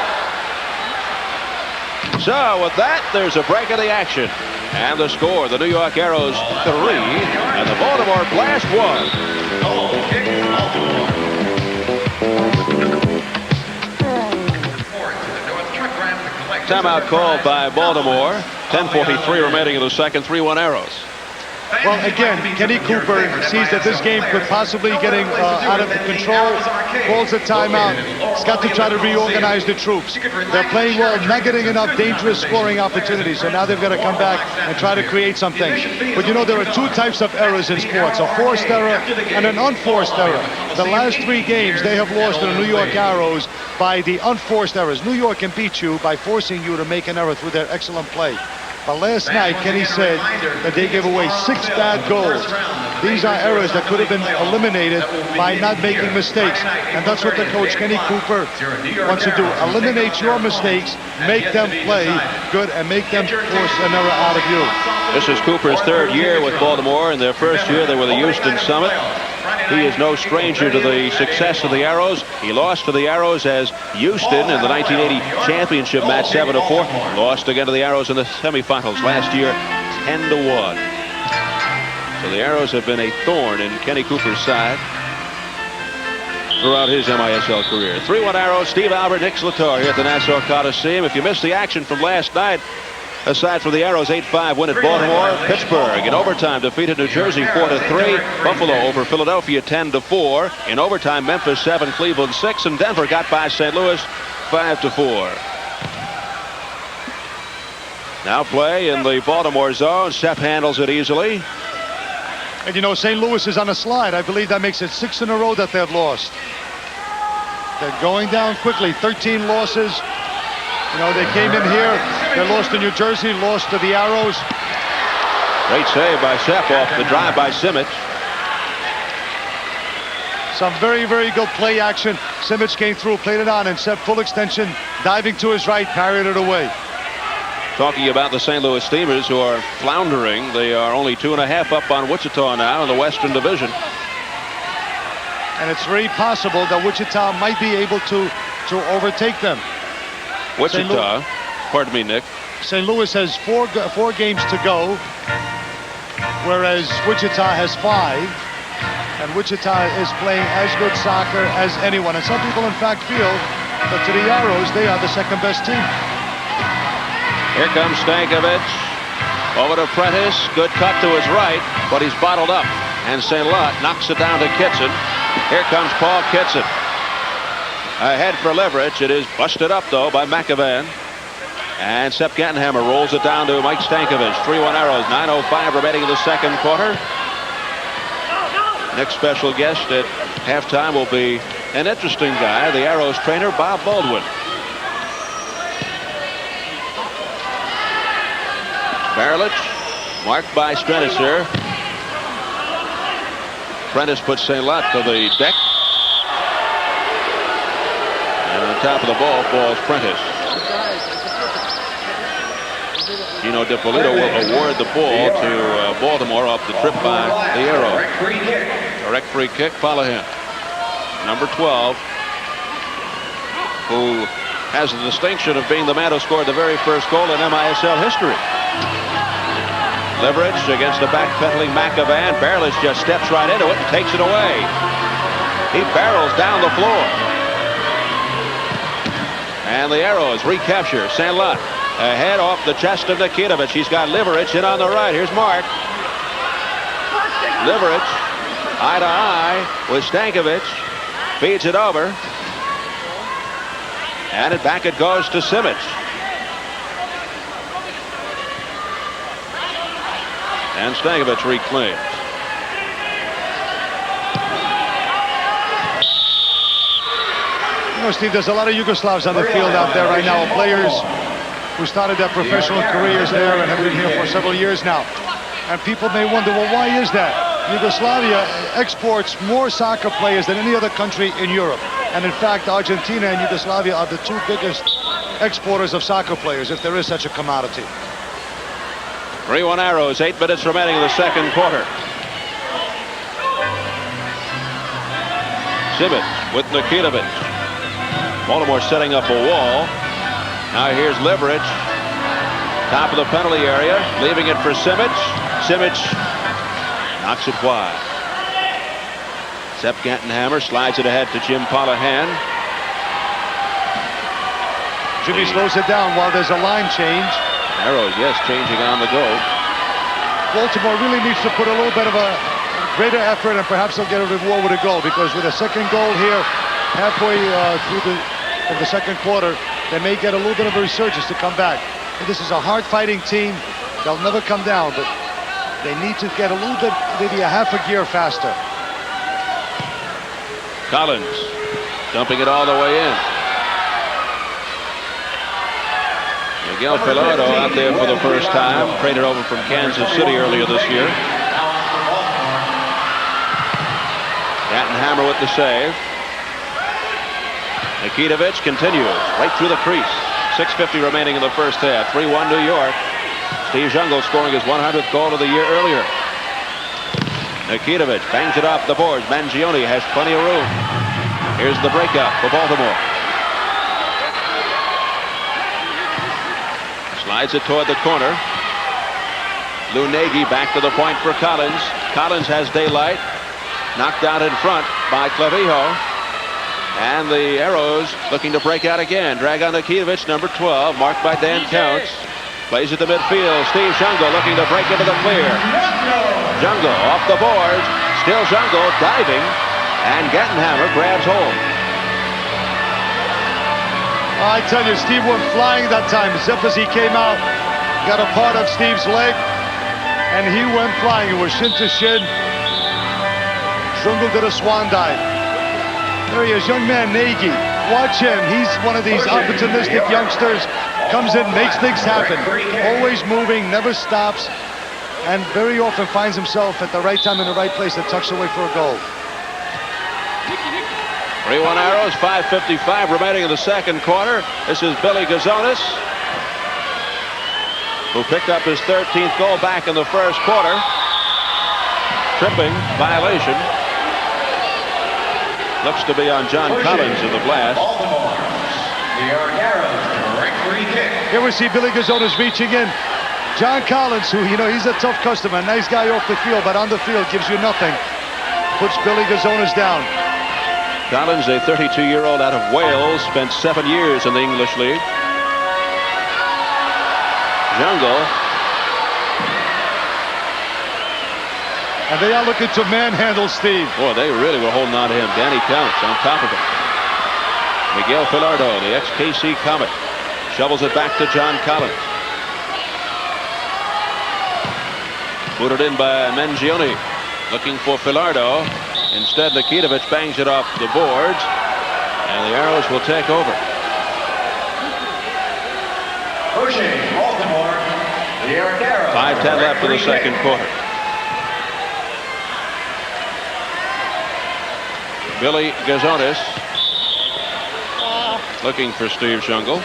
So with that, there's a break of the action. And the score, the New York Arrows 3 and the Baltimore Blast 1. Timeout called by Baltimore. 10:43 remaining in the second. 3-1 Arrows. Well, again, Kenny Cooper sees that this game could possibly getting out of control, calls a timeout. He's got to try to reorganize the troops. They're playing well, not getting enough dangerous scoring opportunities, so now they've got to come back and try to create something. But you know, there are 2 types of errors in sports, a forced error and an unforced error. The last 3 games, they have lost to the New York Arrows by the unforced errors. New York can beat you by forcing you to make an error through their excellent play. But last night, Kenny said that they gave away 6 bad goals. These are errors that could have been eliminated by not making mistakes. And that's what the coach, Kenny Cooper, wants to do. Eliminate your mistakes, make them play good, and make them force an error out of you. This is Cooper's 3rd year with Baltimore. In their first year, they were the Houston Summit. He is no stranger to the success of the Arrows. He lost to the Arrows as Houston in the 1980 championship match 7-4. Lost again to the Arrows in the semifinals last year 10-1. So the Arrows have been a thorn in Kenny Cooper's side throughout his MISL career. 3-1 Arrows, Steve Albert, Nick Slator here at the Nassau Coliseum. If you missed the action from last night, aside from the Arrows' 8-5 win at Baltimore, Pittsburgh in overtime defeated New Jersey 4-3. Buffalo over Philadelphia 10-4. In overtime, Memphis 7, Cleveland 6, and Denver got by St. Louis 5-4. Now play in the Baltimore zone. Sepp handles it easily. And you know, St. Louis is on a slide. I believe that makes it 6 in a row that they've lost. They're going down quickly. 13 losses. You know, they came in here, they lost to New Jersey, lost to the Arrows. Great save by Sepp off the drive by Simic. Some very, very good play action. Simic came through, played it on, and Sepp full extension, diving to his right, parried it away. Talking about the St. Louis Steamers, who are floundering. They are only 2.5 up on Wichita now in the Western Division. And it's very possible that Wichita might be able to overtake them. Wichita, pardon me, Nick. St. Louis has four games to go. whereas Wichita has 5. And Wichita is playing as good soccer as anyone. And some people, in fact, feel that to the Arrows, they are the second best team. Here comes Stankovic. Over to Prentice. Good cut to his right, but he's bottled up. And St. Lot knocks it down to Kitson. Here comes Paul Kitson. Ahead for Leverage. It is busted up, though, by McAvan. And Sepp Gantenhammer rolls it down to Mike Stankovic. 3-1 Arrows. 9:05 remaining in the second quarter. Next special guest at halftime will be an interesting guy, the Arrows trainer, Bob Baldwin. Barlich, marked by Strenitzer. Prentice puts St. Lot to the deck. And on top of the ball falls Prentice. Gino DiPolito will award the ball to Baltimore off the trip by the Arrow. Direct free kick, follow him. Number 12, who has the distinction of being the man who scored the very first goal in MISL history. Leverage against the backpedaling McAvan. Barlich just steps right into it and takes it away. He barrels down the floor. And the Arrows recapture St. Lot. Ahead off the chest of Nikitovic. He's got Leverage in on the right. Here's Mark. Leverage eye to eye with Stankovic. Feeds it over. And back it goes to Simic. And Stankovic reclaims. You know, Steve, there's a lot of Yugoslavs on the field out there right now. Players who started their professional careers there and have been here for several years now. And people may wonder, well, why is that? Yugoslavia exports more soccer players than any other country in Europe. And in fact, Argentina and Yugoslavia are the 2 biggest exporters of soccer players, if there is such a commodity. 3-1 Arrows, 8 minutes remaining in the second quarter. Simic with Nikitovic. Baltimore setting up a wall. Now here's Leverage. Top of the penalty area, leaving it for Simic. Simic knocks it wide. Sepp Gantenhammer slides it ahead to Jim Polahan. Jimmy slows it down while there's a line change. Arrows, yes, changing on the go. Baltimore really needs to put a little bit of a greater effort, and perhaps they'll get a reward with a goal, because with a second goal here halfway through the second quarter, they may get a little bit of a resurgence to come back. And this is a hard-fighting team. They'll never come down, but they need to get a little bit, maybe a half a gear faster. Collins dumping it all the way in. Miguel Pilardo out there for the first time, traded over from Kansas City earlier this year. Gantenhammer with the save. Nikitovic continues right through the crease. 6:50 remaining in the first half. 3-1 New York. Steve Zungul scoring his 100th goal of the year earlier. Nikitovic bangs it off the boards. Mangione has plenty of room. Here's the breakup for Baltimore. Slides it toward the corner. Lou Nagy back to the point for Collins. Collins has daylight. Knocked out in front by Clavijo. And the Arrows looking to break out again. Drag on Nikitovic, number 12, marked by Dan Counts. Plays it to midfield. Steve Zungul looking to break into the clear. Zungul off the boards. Still Zungul diving. And Gantenhammer grabs hold. I tell you, Steve went flying that time. Zip as he came out, got a part of Steve's leg, and he went flying. It was shin to shin. Zungul did a swan dive. There he is, young man Nagy. Watch him. He's one of these opportunistic youngsters. Comes in, makes things happen. Always moving, never stops, and very often finds himself at the right time in the right place that tucks away for a goal. 3-1 Arrows, 5:55 remaining in the second quarter. This is Billy Gazonis, who picked up his 13th goal back in the first quarter. Tripping violation. Looks to be on John Collins in the blast. Here we see Billy Gazonis reaching in. John Collins, who, he's a tough customer, nice guy off the field, but on the field gives you nothing. Puts Billy Gazonis down. Collins, a 32-year-old out of Wales, spent 7 years in the English League. Zungul. And they are looking to manhandle Steve. Boy, they really were holding on to him. Danny Counts on top of him. Miguel Filardo, the ex-KC Comet, shovels it back to John Collins. Put it in by Mangione, looking for Filardo. Instead, Nikitovich bangs it off the boards, and the Arrows will take over. Pushing Baltimore, the Eric Arrows. 5:10 left in the second quarter. Billy Gazonis looking for Steve Zungul.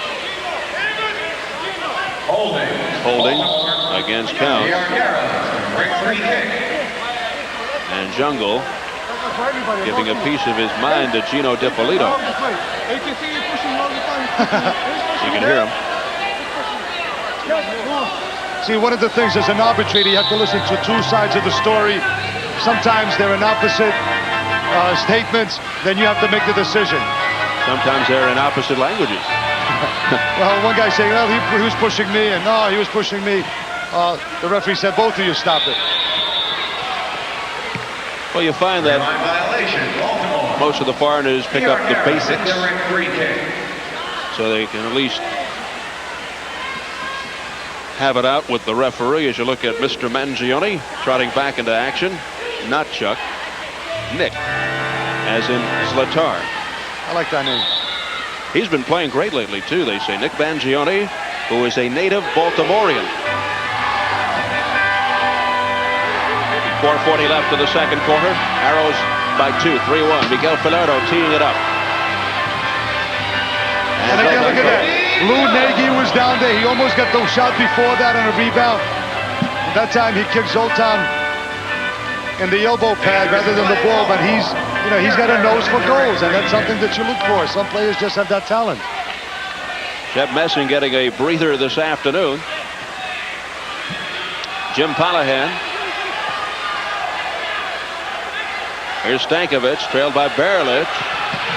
Holding against Counts. And Zungul giving a piece of his mind to Gino DiPolito. You can hear him. See, one of the things as an arbitrator, you have to listen to two sides of the story. Sometimes they're in opposite statements, then you have to make the decision. Sometimes they're in opposite languages. Well, one guy saying, well, he was pushing me, and no, he was pushing me. The referee said, both of you stop it. Well, you find that most of the foreigners pick up the basics, so they can at least have it out with the referee. As you look at Mr. Mangione trotting back into action, not Chuck, Nick, as in Zlatar. I like that name. He's been playing great lately, too, they say. Nick Mangione, who is a native Baltimorean. 4:40 left in the second quarter. Arrows by 2, 3-1. Miguel Filardo teeing it up. And again, look at that. Lou Nagy was down there. He almost got the shot before that on a rebound. That time he kicked Zoltan in the elbow pad rather than the ball, but he's got a nose for goals, and that's something that you look for. Some players just have that talent. Jeb Messing getting a breather this afternoon. Jim Palahan. Here's Stankovic, trailed by Berlich.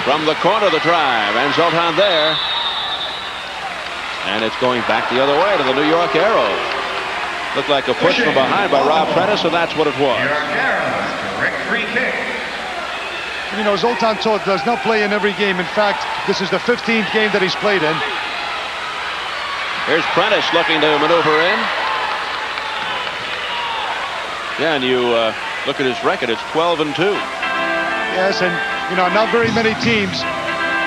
From the corner, the drive, and Zoltan there. And it's going back the other way to the New York Arrows. Looked like a push from behind by Rob Prentice, and that's what it was. Zoltan Toth does not play in every game. In fact, this is the 15th game that he's played in. Here's Prentice looking to maneuver in. Yeah, and you look at his record, it's 12-2. Yes, and not very many teams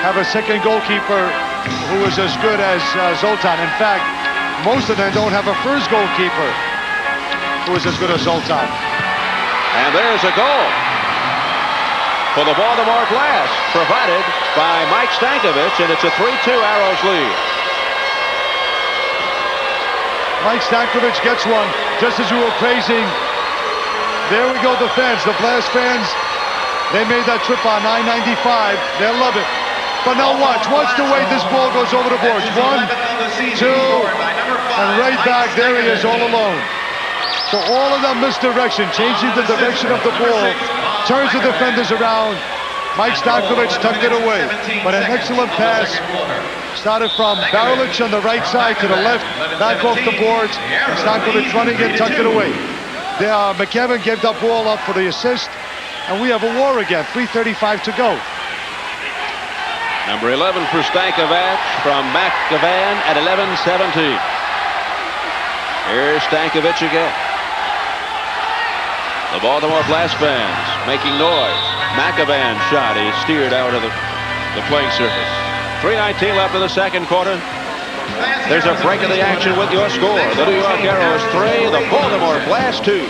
have a second goalkeeper who is as good as Zoltan. In fact, most of them don't have a first goalkeeper who is as good as Zoltan. And there's a goal for the Baltimore Blast, provided by Mike Stankovic, and it's a 3-2 Arrows lead. Mike Stankovic gets one, just as we were praising. There we go, the fans, the Blast fans. They made that trip on I-95. They'll love it. But now watch the way this ball goes over the boards. 1, 2, and right back, there he is all alone. So all of that misdirection, changing the direction of the ball, turns the defenders around. Mike Stankovic tucked it away. But an excellent pass. Started from Berlich on the right side to the left, back off the boards. And Stankovic running in, tucked it away. McKevin gave that ball up for the assist. And we have a war again, 3:35 to go. Number 11 for Stankovic from McEvan at 11:17. Here's Stankovic again. The Baltimore Blast fans making noise. McEvan shot. He steered out of the playing surface. 3:19 left in the second quarter. There's a break of the action with your score. The New York Arrows 3, the Baltimore Blast 2.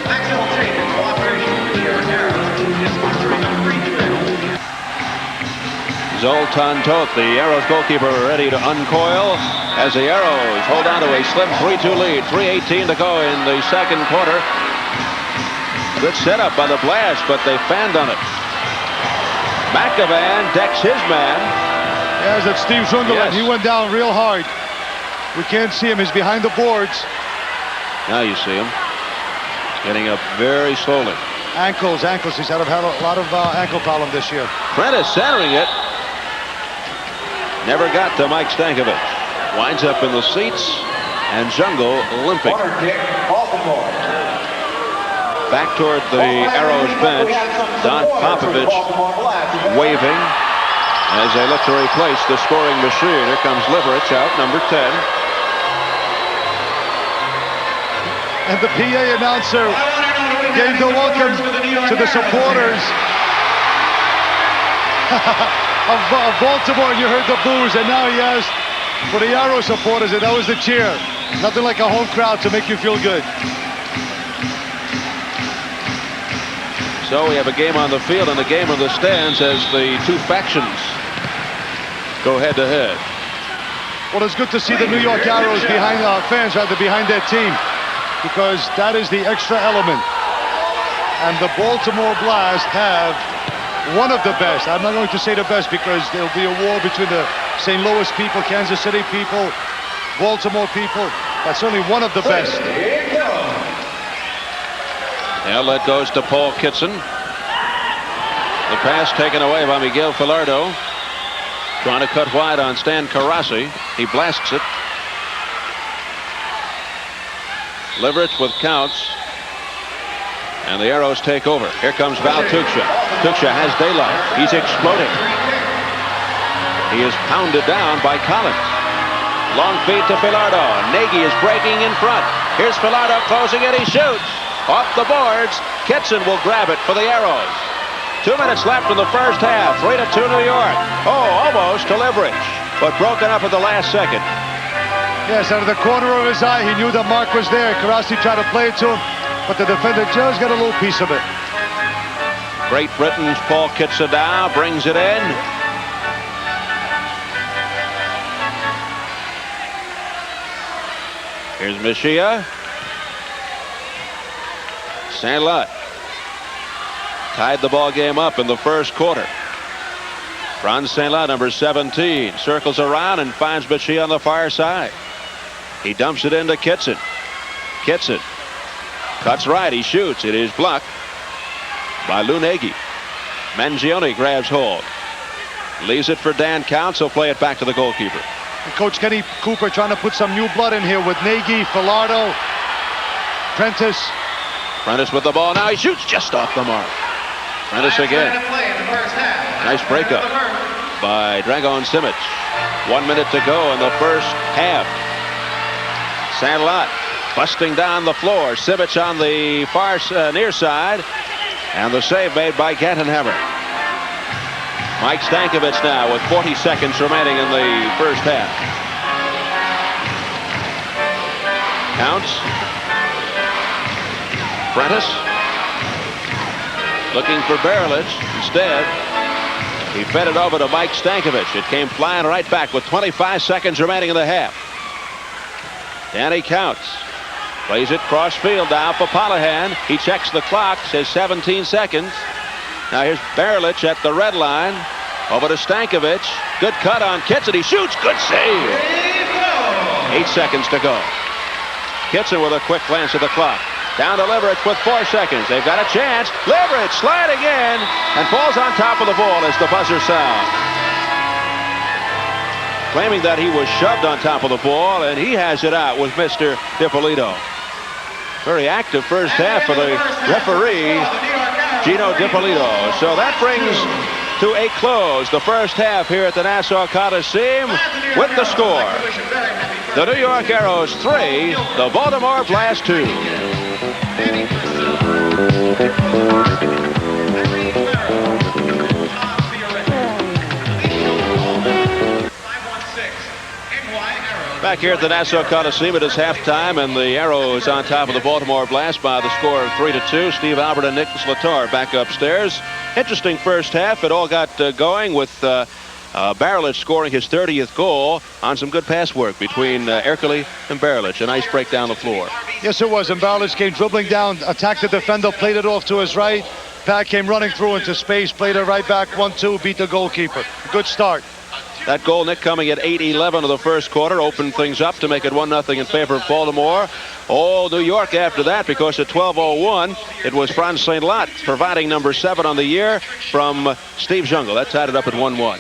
Zoltan Toth, the Arrows goalkeeper, ready to uncoil as the Arrows hold on to a slim 3-2 lead. 3:18 to go in the second quarter. Good setup by the Blast, but they fanned on it. McEvan decks his man. Yes, that's Steve Zungul. Yes. He went down real hard. We can't see him. He's behind the boards. Now you see him getting up very slowly. Ankles. He's had a lot of ankle problem this year. Prentice centering it. Never got to Mike Stankovic. Winds up in the seats, and Zungul limping. Baltimore. Back toward the Arrows bench. Don Popovich waving as they look to replace the scoring machine. Here comes Liverich out, number 10. And the PA announcer gave the welcome to the supporters of Baltimore, and you heard the boos, and now he asked for the Arrow supporters, and that was the cheer. Nothing like a home crowd to make you feel good. So we have a game on the field and a game in the stands as the two factions go head to head. Well, it's good to see the New York Arrows behind fans, rather, behind their team, because that is the extra element. And the Baltimore Blast have one of the best. I'm not going to say the best, because there'll be a war between the St. Louis people, Kansas City people, Baltimore people. That's certainly one of the best. Outlet goes to Paul Kitson. The pass taken away by Miguel Filardo. Trying to cut wide on Stan Karasi. He blasts it. Liverich with counts. And the Arrows take over. Here comes Val Tuchia. Tuchia has daylight. He's exploding. He is pounded down by Collins. Long feed to Filardo. Nagy is breaking in front. Here's Filardo closing it. He shoots. Off the boards. Kitson will grab it for the Arrows. 2 minutes left in the first half. 3-2 New York. Oh, almost to Liverich, but broken up at the last second. Yes, out of the corner of his eye, he knew that Mark was there. Karasi tried to play it to him, but the defender just got a little piece of it. Great Britain's Paul Kitson now brings it in. Here's Mishia. Saint-Lot tied the ball game up in the first quarter. Franz Saint-Lot, number 17, circles around and finds Mishia on the far side. He dumps it into Kitson. Kitson cuts right. He shoots. It is blocked by Lou Nagy. Mangione grabs hold. Leaves it for Dan Counts. He'll play it back to the goalkeeper. And Coach Kenny Cooper trying to put some new blood in here with Nagy, Filardo, Prentice. Prentice with the ball. Now he shoots just off the mark. Prentice again. Nice breakup by Dragon Simic. 1 minute to go in the first half. Saint-Lot busting down the floor. Simic on the far near side. And the save made by Gantenhammer. Mike Stankovic now with 40 seconds remaining in the first half. Counts. Prentice looking for Barilich. Instead, he fed it over to Mike Stankovic. It came flying right back with 25 seconds remaining in the half. Danny Counts plays it cross field now for Polahan. He checks the clock, says 17 seconds. Now here's Barilich at the red line. Over to Stankovic. Good cut on Kitson. He shoots. Good save. 8 seconds to go. Kitson with a quick glance at the clock. Down to Liverich with 4 seconds. They've got a chance. Liverich sliding in and falls on top of the ball as the buzzer sounds. Claiming that he was shoved on top of the ball, and he has it out with Mr. DiPolito. Very active first half for the referee, Gino DiPolito. So that brings to a close the first half here at the Nassau Coliseum with the score. The New York Arrows 3, the Baltimore Blast 2. Back here at the Nassau Coliseum, it is halftime, and the Arrows on top of the Baltimore Blast by the score of 3-2. Steve Albert and Nicholas Latar back upstairs. Interesting first half. It all got going with Barilich scoring his 30th goal on some good pass work between Ercole and Barilich. A nice break down the floor. Yes, it was. And Barilich came dribbling down, attacked the defender, played it off to his right. Pat came running through into space, played it right back, 1-2, beat the goalkeeper. Good start. That goal, Nick, coming at 8:11 of the first quarter, opened things up to make it 1-0 in favor of Baltimore. Oh, New York after that, because at 12:01, it was Franz St. Lot providing number 7 on the year from Steve Zungul. That tied it up at 1-1.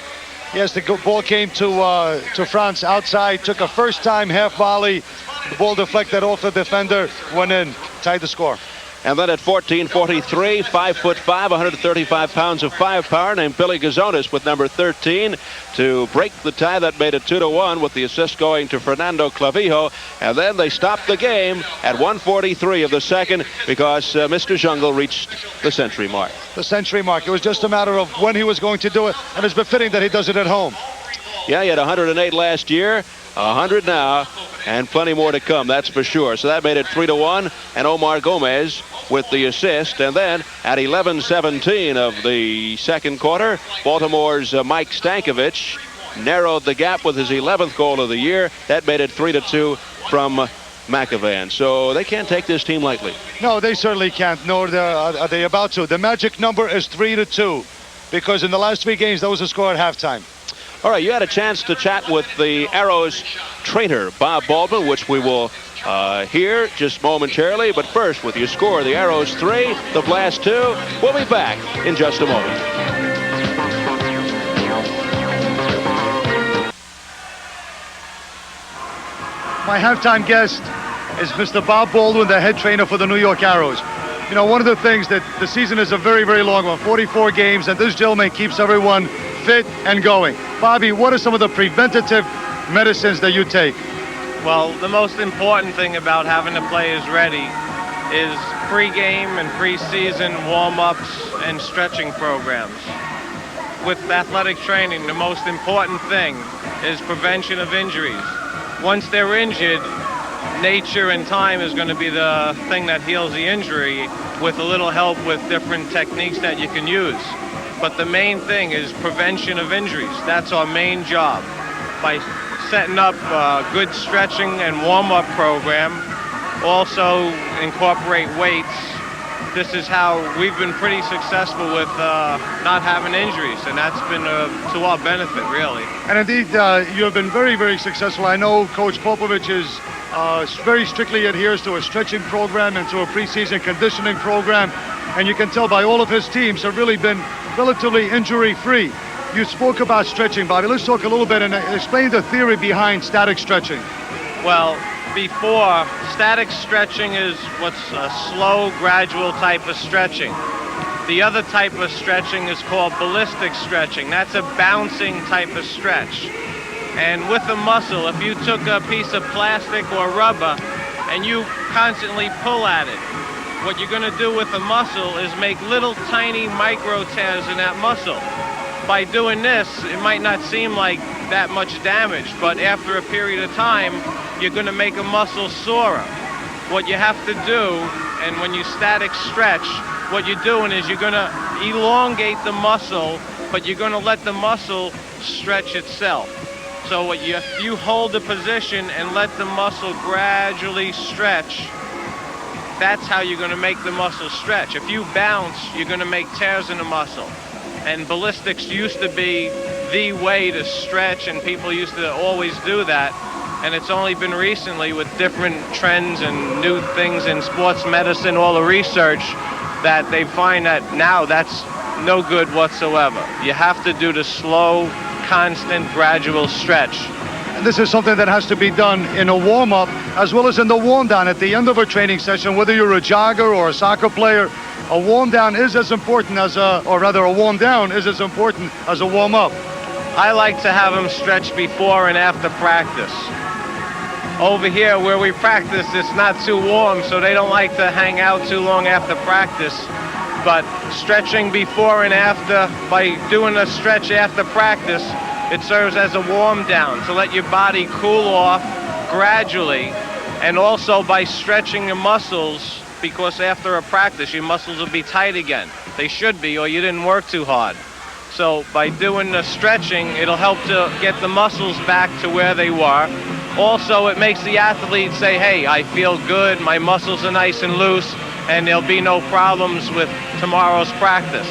Yes, the ball came to France outside, took a first-time half volley. The ball deflected off the defender, went in, tied the score. And then at 14:43, 5'5", 135 pounds of firepower, named Billy Gazonis with number 13 to break the tie. That made it 2-1 with the assist going to Fernando Clavijo. And then they stopped the game at 1:43 of the second because Mr. Zungul reached the century mark. The century mark. It was just a matter of when he was going to do it, and it's befitting that he does it at home. Yeah, he had 108 last year, 100 now, and plenty more to come, that's for sure. So that made it 3-1, and Omar Gomez with the assist. And then at 11:17 of the second quarter, Baltimore's Mike Stankovic narrowed the gap with his 11th goal of the year. That made it 3-2 from McAvan. So they can't take this team lightly. No, they certainly can't, nor are they about to. The magic number is 3-2, because in the last 3 games, that was the score at halftime. All right, you had a chance to chat with the Arrows trainer, Bob Baldwin, which we will hear just momentarily. But first, with your score, the Arrows 3, the Blast 2. We'll be back in just a moment. My halftime guest is Mr. Bob Baldwin, the head trainer for the New York Arrows. You know, one of the things that the season is a very, very long one, 44 games, and this gentleman keeps everyone fit and going. Bobby, what are some of the preventative medicines that you take? Well, the most important thing about having the players ready is pre-game and pre-season warm-ups and stretching programs. With athletic training, the most important thing is prevention of injuries. Once they're injured, nature and time is going to be the thing that heals the injury, with a little help with different techniques that you can use. But the main thing is prevention of injuries. That's our main job. By setting up a good stretching and warm-up program, also incorporate weights. This is how we've been pretty successful with not having injuries, and that's been to our benefit, really. And indeed, you have been very, very successful. I know Coach Popovich is very strictly adheres to a stretching program and to a preseason conditioning program, and you can tell by all of his teams have really been relatively injury-free. You spoke about stretching, Bobby. Let's talk a little bit and explain the theory behind static stretching. Well, before, static stretching is what's a slow, gradual type of stretching. The other type of stretching is called ballistic stretching. That's a bouncing type of stretch. And with a muscle, if you took a piece of plastic or rubber and you constantly pull at it, what you're going to do with a muscle is make little tiny micro tears in that muscle. By doing this, it might not seem like that much damage, but after a period of time, you're going to make a muscle sorer. What you have to do, and when you static stretch, what you're doing is you're going to elongate the muscle, but you're going to let the muscle stretch itself. So what you hold the position and let the muscle gradually stretch, that's how you're going to make the muscle stretch. If you bounce, you're going to make tears in the muscle. And ballistics used to be the way to stretch, and people used to always do that. And it's only been recently, with different trends and new things in sports medicine, all the research, that they find that now that's no good whatsoever. You have to do the slow, constant, gradual stretch. And this is something that has to be done in a warm-up as well as in the warm-down at the end of a training session. Whether you're a jogger or a soccer player, a warm-down is as important as a warm-down is as important as a warm-up. I like to have them stretch before and after practice. Over here where we practice, it's not too warm, so they don't like to hang out too long after practice. But stretching before and after, by doing a stretch after practice, it serves as a warm down to let your body cool off gradually, and also by stretching your muscles, because after a practice your muscles will be tight again. They should be, or you didn't work too hard. So by doing the stretching, it'll help to get the muscles back to where they were. Also, it makes the athlete say, hey, I feel good, my muscles are nice and loose, and there'll be no problems with tomorrow's practice.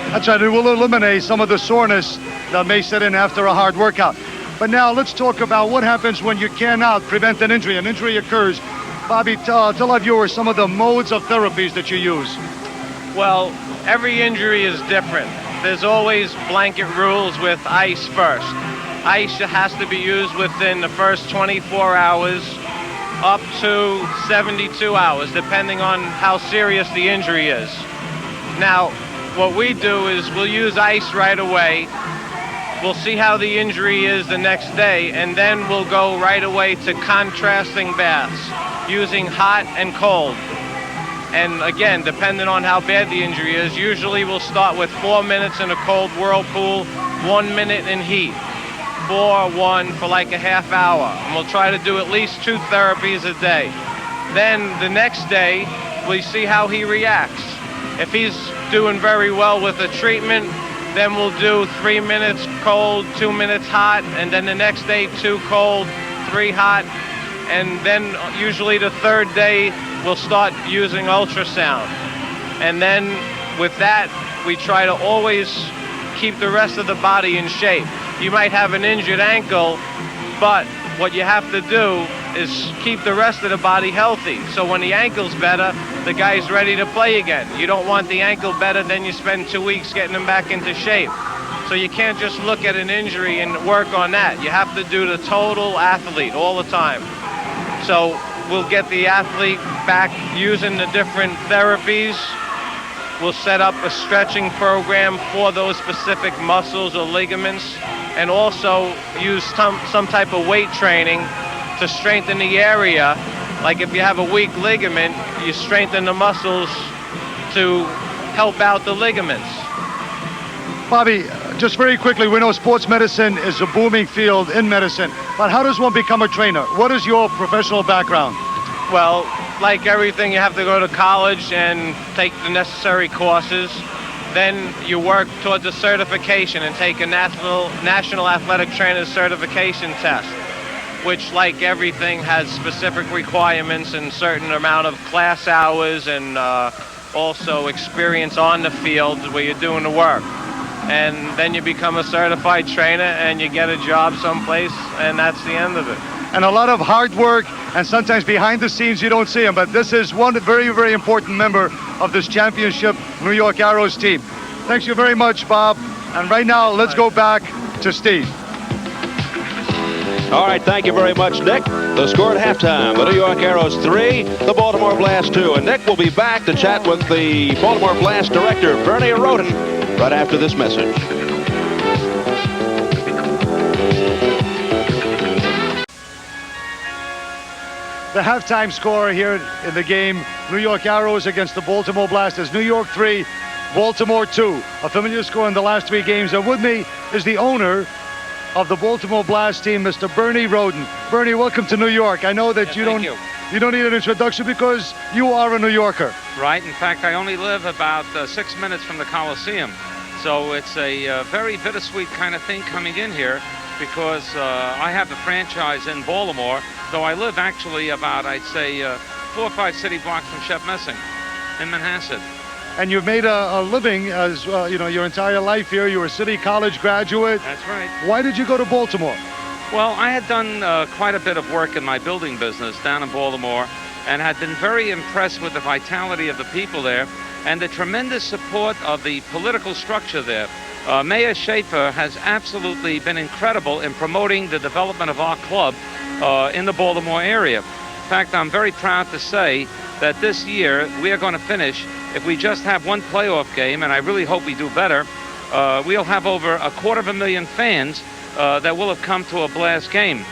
That's right, it will eliminate some of the soreness that may set in after a hard workout. But now let's talk about what happens when you cannot prevent an injury. An injury occurs. Bobby, tell our viewers some of the modes of therapies that you use. Well, every injury is different. There's always blanket rules with ice first. Ice has to be used within the first 24 hours up to 72 hours, depending on how serious the injury is. Now, what we do is we'll use ice right away. We'll see how the injury is the next day, and then we'll go right away to contrasting baths, using hot and cold. And again, depending on how bad the injury is, usually we'll start with 4 minutes in a cold whirlpool, 1 minute in heat, 4-1 for like a half hour. And we'll try to do at least 2 therapies a day. Then the next day, we see how he reacts. If he's doing very well with the treatment, then we'll do 3 minutes cold, 2 minutes hot, and then the next day 2 cold, 3 hot, and then usually the third day we'll start using ultrasound. And then with that, we try to always keep the rest of the body in shape. You might have an injured ankle, but what you have to do is keep the rest of the body healthy. So when the ankle's better, the guy's ready to play again. You don't want the ankle better, then you spend 2 weeks getting him back into shape. So you can't just look at an injury and work on that. You have to do the total athlete all the time. So we'll get the athlete back using the different therapies. We'll set up a stretching program for those specific muscles or ligaments, and also use some type of weight training to strengthen the area. Like if you have a weak ligament, you strengthen the muscles to help out the ligaments. Bobby, just very quickly, we know sports medicine is a booming field in medicine, but how does one become a trainer? What is your professional background? Well, like everything, you have to go to college and take the necessary courses. Then you work towards a certification and take a national athletic trainer certification test, which, like everything, has specific requirements and certain amount of class hours and also experience on the field where you're doing the work. And then you become a certified trainer and you get a job someplace, and that's the end of it. And a lot of hard work, and sometimes behind the scenes you don't see him, but this is one very, very important member of this championship New York Arrows team. Thanks you very much, Bob. And right now, let's go back to Steve. All right, thank you very much, Nick. The score at halftime, the New York Arrows 3, the Baltimore Blast 2. And Nick will be back to chat with the Baltimore Blast director, Bernie Roden, right after this message. The halftime score here in the game, New York Arrows against the Baltimore Blast, is New York 3, Baltimore 2. A familiar score in the last 3 games. And with me is the owner of the Baltimore Blast team, Mr. Bernie Roden. Bernie, welcome to New York. I know that you don't need an introduction because you are a New Yorker. Right. In fact, I only live about 6 minutes from the Coliseum. So it's a very bittersweet kind of thing coming in here, because I have the franchise in Baltimore, though I live actually about, I'd say, 4 or 5 city blocks from Chef Messing in Manhasset. And you've made a living as you know, your entire life here. You were a City College graduate. That's right. Why did you go to Baltimore? Well, I had done quite a bit of work in my building business down in Baltimore, and had been very impressed with the vitality of the people there and the tremendous support of the political structure there. Mayor Schaefer has absolutely been incredible in promoting the development of our club in the Baltimore area. In fact, I'm very proud to say that this year we are going to finish, if we just have one playoff game, and I really hope we do better, we'll have over 250,000 fans that will have come to a Blast game.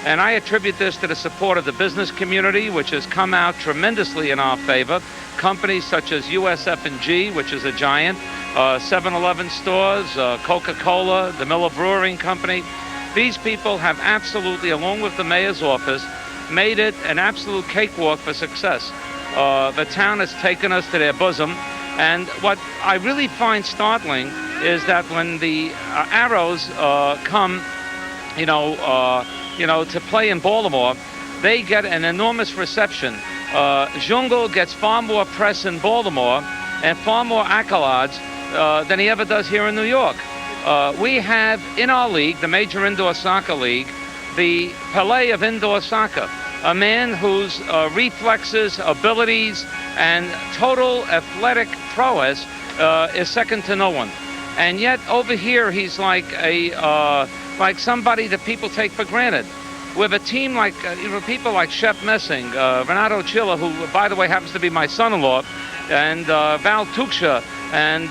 And I attribute this to the support of the business community, which has come out tremendously in our favor. Companies such as USF&G, which is a giant, 7-Eleven stores, Coca-Cola, the Miller Brewing Company. These people have absolutely, along with the mayor's office, made it an absolute cakewalk for success. The town has taken us to their bosom. And what I really find startling is that when the Arrows come, to play in Baltimore, they get an enormous reception. Zungul gets far more press in Baltimore and far more accolades than he ever does here in New York. We have in our league, the Major Indoor Soccer League, the Pele of indoor soccer, a man whose reflexes, abilities, and total athletic prowess is second to no one. And yet over here, he's like somebody that people take for granted. With a team like people like Chef Messing, Renato Chilla, who, by the way, happens to be my son-in-law, and Val Tuksha, and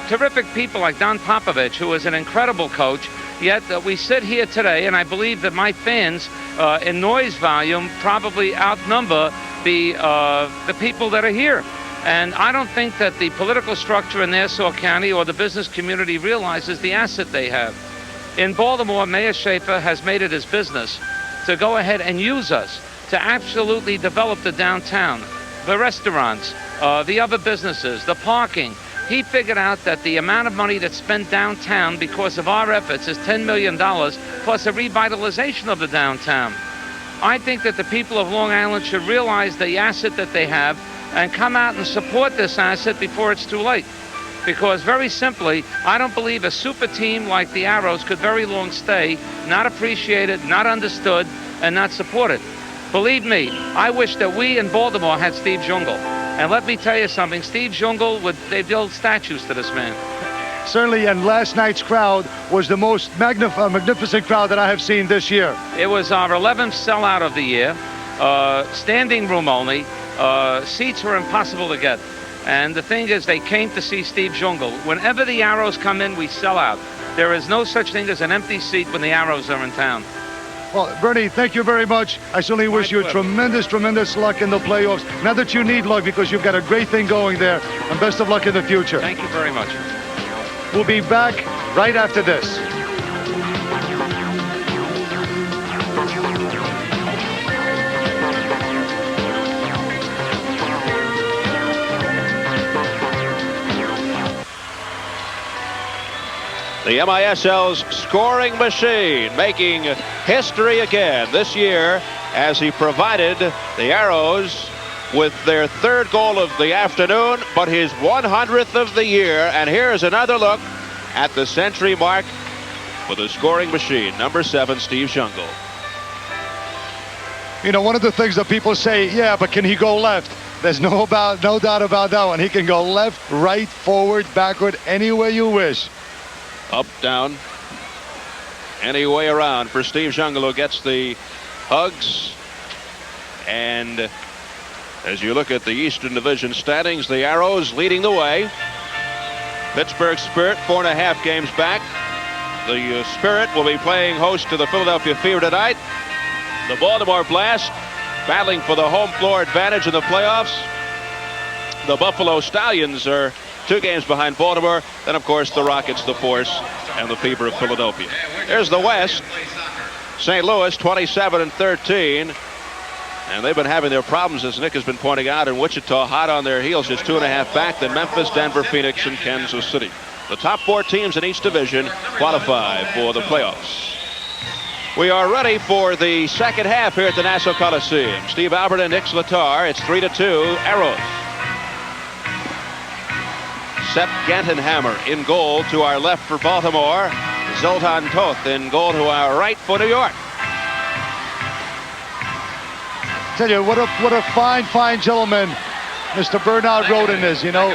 terrific people like Don Popovich, who is an incredible coach. Yet we sit here today, and I believe that my fans in noise volume probably outnumber the people that are here. And I don't think that the political structure in Nassau County or the business community realizes the asset they have. In Baltimore, Mayor Schaefer has made it his business to go ahead and use us to absolutely develop the downtown, the restaurants, the other businesses, the parking. He figured out that the amount of money that's spent downtown because of our efforts is $10 million plus a revitalization of the downtown. I think that the people of Long Island should realize the asset that they have and come out and support this asset before it's too late. Because very simply, I don't believe a super team like the Arrows could very long stay, not appreciated, not understood, and not supported. Believe me, I wish that we in Baltimore had Steve Zungul. And let me tell you something, Steve Zungul, they'd build statues to this man. Certainly, and last night's crowd was the most magnificent crowd that I have seen this year. It was our 11th sellout of the year, standing room only. Seats were impossible to get. And the thing is, they came to see Steve Zungul. Whenever the Arrows come in, we sell out. There is no such thing as an empty seat when the Arrows are in town. Well, Bernie, thank you very much. I certainly wish you tremendous luck in the playoffs. Not that you need luck, because you've got a great thing going there. And best of luck in the future. Thank you very much. We'll be back right after this. The MISL's scoring machine making history again this year as he provided the Arrows with their third goal of the afternoon, but his 100th of the year. And here's another look at the century mark for the scoring machine, number 7, Steve Zungul. You know, one of the things that people say, yeah, but can he go left? There's no doubt about that one. He can go left, right, forward, backward, any way you wish. Up, down, any way around for Steve Zungul, who gets the hugs. And as you look at the Eastern Division standings, the Arrows leading the way. Pittsburgh Spirit 4.5 games back. The Spirit will be playing host to the Philadelphia Fever tonight. The Baltimore Blast battling for the home floor advantage in the playoffs. The Buffalo Stallions are 2 games behind Baltimore. Then, of course, the Rockets, the Force, and the Fever of Philadelphia. There's the West. St. Louis 27-13. And they've been having their problems, as Nick has been pointing out, in Wichita, hot on their heels, just 2.5 back. Then Memphis, Denver, Phoenix, and Kansas City. The top 4 teams in each division qualify for the playoffs. We are ready for the second half here at the Nassau Coliseum. Steve Albert and Nick Zlatar. It's 3-2 Arrows. Sepp Gantenhammer in goal to our left for Baltimore. Zoltan Toth in goal to our right for New York. Tell you, what a fine gentleman Mr. Bernard Roden is. You know,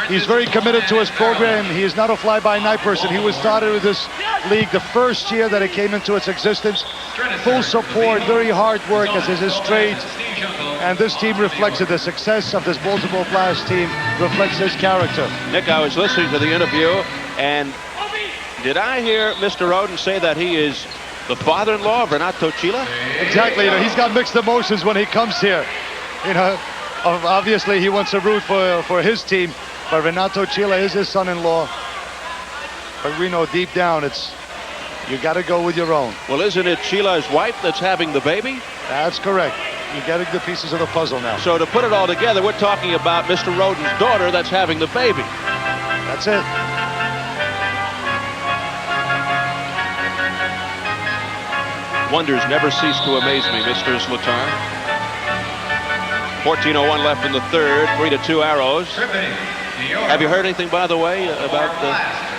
he's very committed to his program. He is not a fly-by-night person. He was started with this league the first year that it came into its existence. Full support, very hard work, as is his trade. And this team reflects it. The success of this Baltimore Blast team reflects his character. Nick, I was listening to the interview, and did I hear Mr. Roden say that he is the father-in-law of Renato Chilla? Exactly. You know, he's got mixed emotions when he comes here. You know, obviously he wants to root for his team, but Renato Chilla is his son-in-law. But we know deep down you got to go with your own. Well, isn't it Chilla's wife that's having the baby? That's correct. You're getting the pieces of the puzzle now. So to put it all together, we're talking about Mr. Roden's daughter that's having the baby. That's it. Wonders never cease to amaze me, Mr. Zlatar. 14:01 left in the third. 3-2 Arrows. Have you heard anything, by the way, about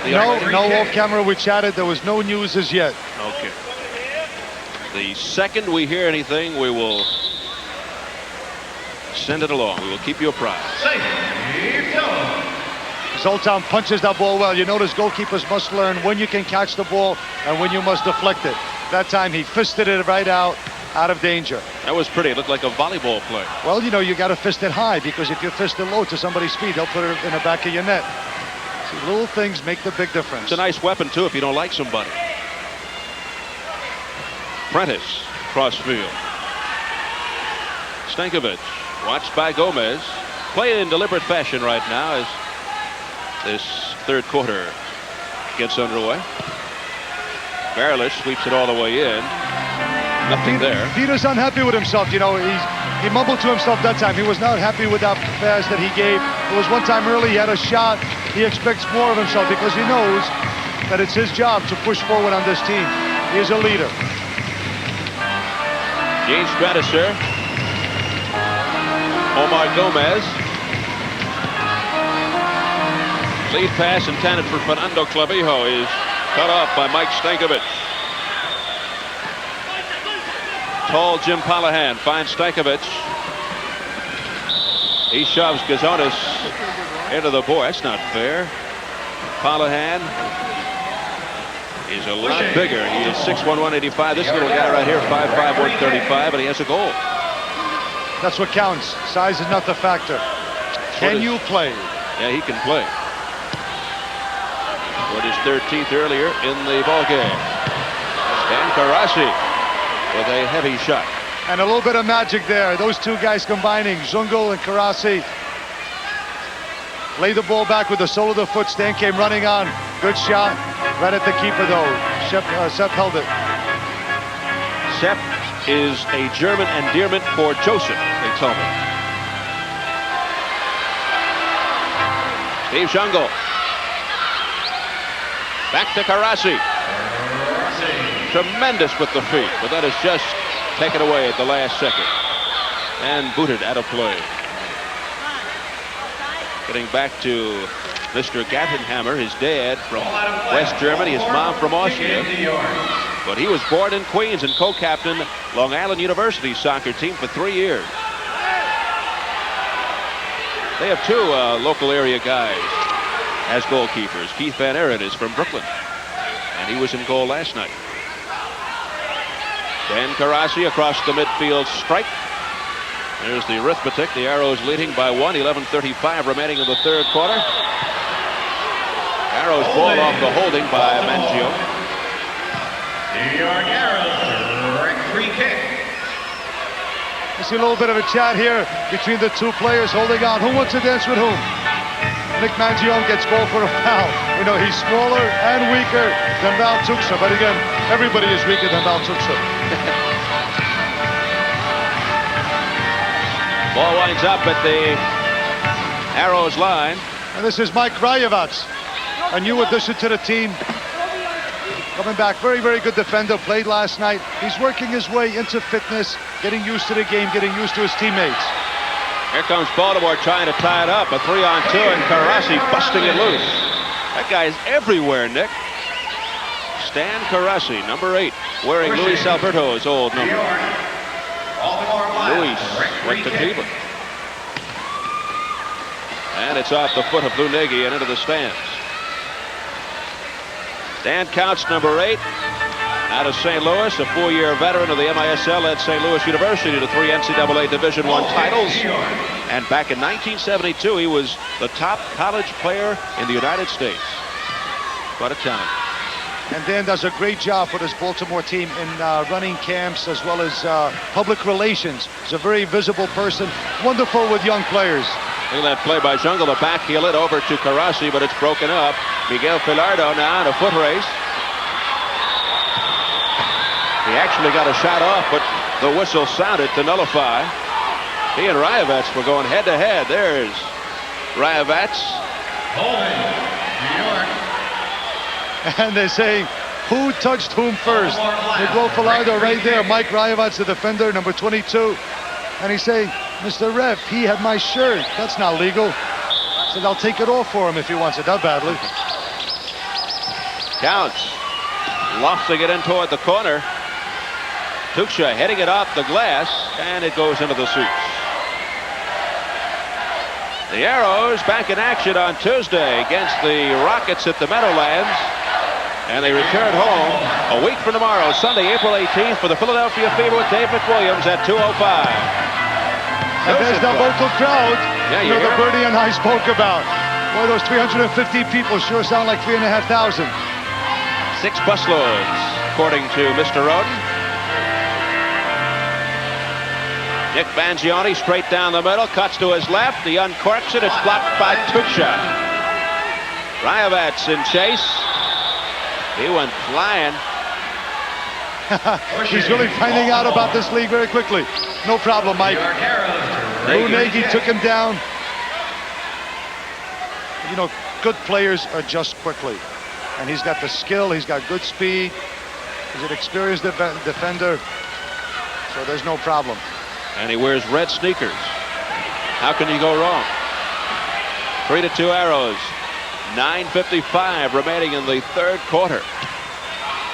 the No, off camera we chatted. There was no news as yet. Okay. The second we hear anything, we will send it along. We will keep you apprised. Zoltan punches that ball well. You notice goalkeepers must learn when you can catch the ball and when you must deflect it. That time he fisted it right out of danger. That was pretty. It looked like a volleyball play. Well, you know, you got to fist it high, because if you fist it low to somebody's feet, they'll put it in the back of your net. See, little things make the big difference. It's a nice weapon, too, if you don't like somebody. Prentice, crossfield. Stankovic, watched by Gomez. Playing in deliberate fashion right now as this third quarter gets underway. Barelish sweeps it all the way in. Nothing there. Peter's unhappy with himself. You know, he mumbled to himself that time. He was not happy with that pass that he gave. There was one time early he had a shot. He expects more of himself because he knows that it's his job to push forward on this team. He is a leader. Gene Stratisser. Omar Gomez. Lead pass intended for Fernando Clavijo is cut off by Mike Stankovic. Tall Jim Palahan finds Stankovic. He shoves Gazonis into the board. That's not fair. Palahan is a lot bigger. He is 6'1", 185. This little guy right here, 5'5", 135, and he has a goal. That's what counts. Size is not the factor. Can you play? Yeah, he can play. Scored his 13th earlier in the ballgame. Stan Karasi with a heavy shot. And a little bit of magic there. Those two guys combining, Zungul and Karasi. Laid the ball back with the sole of the foot. Stan came running on. Good shot. Right at the keeper, though. Sepp held it. Sepp is a German endearment for Joseph, they told me. Steve Zungul. Back to Karasi. Tremendous with the feet, but that is just taken away at the last second. And booted out of play. Getting back to Mr. Gattenhammer, his dad from West Germany, his mom from Austria. But he was born in Queens and co-captained Long Island University's soccer team for 3 years. They have two local area guys as goalkeepers. Keith Van Aaron is from Brooklyn, and he was in goal last night. Dan Karasi across the midfield stripe. There's the arithmetic. The Arrows leading by 1, 11:35 remaining in the third quarter. Arrows ball off the holding by Mangio. New York Arrows, free kick. You see a little bit of a chat here between the two players holding on. Who wants to dance with whom? Nick Mangione gets called for a foul. You know, he's smaller and weaker than Val Tuxa, but again, everybody is weaker than Val Tuxa. Ball winds up at the Arrows line. And this is Mike Rajevac, a new addition to the team. Coming back, very, very good defender, played last night. He's working his way into fitness, getting used to the game, getting used to his teammates. Here comes Baltimore trying to tie it up. A 3-on-2 and Karasi busting it loose. That guy's everywhere, Nick. Stan Karasi, number 8, wearing Luis Alberto's old number. Luis went to Cleveland. And it's off the foot of Lunegi and into the stands. Dan Couch, number 8, out of St. Louis, a 4-year veteran of the MISL, led St. Louis University to 3 NCAA Division I titles. And back in 1972, he was the top college player in the United States. What a talent. And Dan does a great job for this Baltimore team in running camps as well as public relations. He's a very visible person, wonderful with young players. Look at that play by Zungul, the back heel it over to Karasi, but it's broken up. Miguel Filardo now in a foot race. He actually got a shot off, but the whistle sounded to nullify. He and Rajevac were going head-to-head. There's Rajevac. New York. And they're saying, who touched whom first? Miguel Filardo right there. Mike Rajevac, the defender, number 22. And he's saying, Mr. Ref, he had my shirt. That's not legal. Said I'll take it off for him if he wants it that badly. Counts. Lofting it in toward the corner. Tuksha heading it off the glass, and it goes into the seats. The Arrows back in action on Tuesday against the Rockets at the Meadowlands. And they return home a week from tomorrow, Sunday, April 18th, for the Philadelphia Fever with Dave McWilliams at 2:05. And there's the vocal crowd, Yeah, you know, you that hear Bernie and I spoke about. Boy, those 350 people sure sound like 3,500. 6 busloads, according to Mr. Roden. Nick Mangione straight down the middle, cuts to his left. He uncorks it. It's blocked by Tuksha. Rayovac in chase. He went flying. He's really finding out about this league very quickly. No problem, Mike. Lou Nagy took him down. You know, good players adjust quickly. And he's got the skill. He's got good speed. He's an experienced defender. So there's no problem. And he wears red sneakers. How can you go wrong? 3-2 Arrows. 9:55 remaining in the third quarter.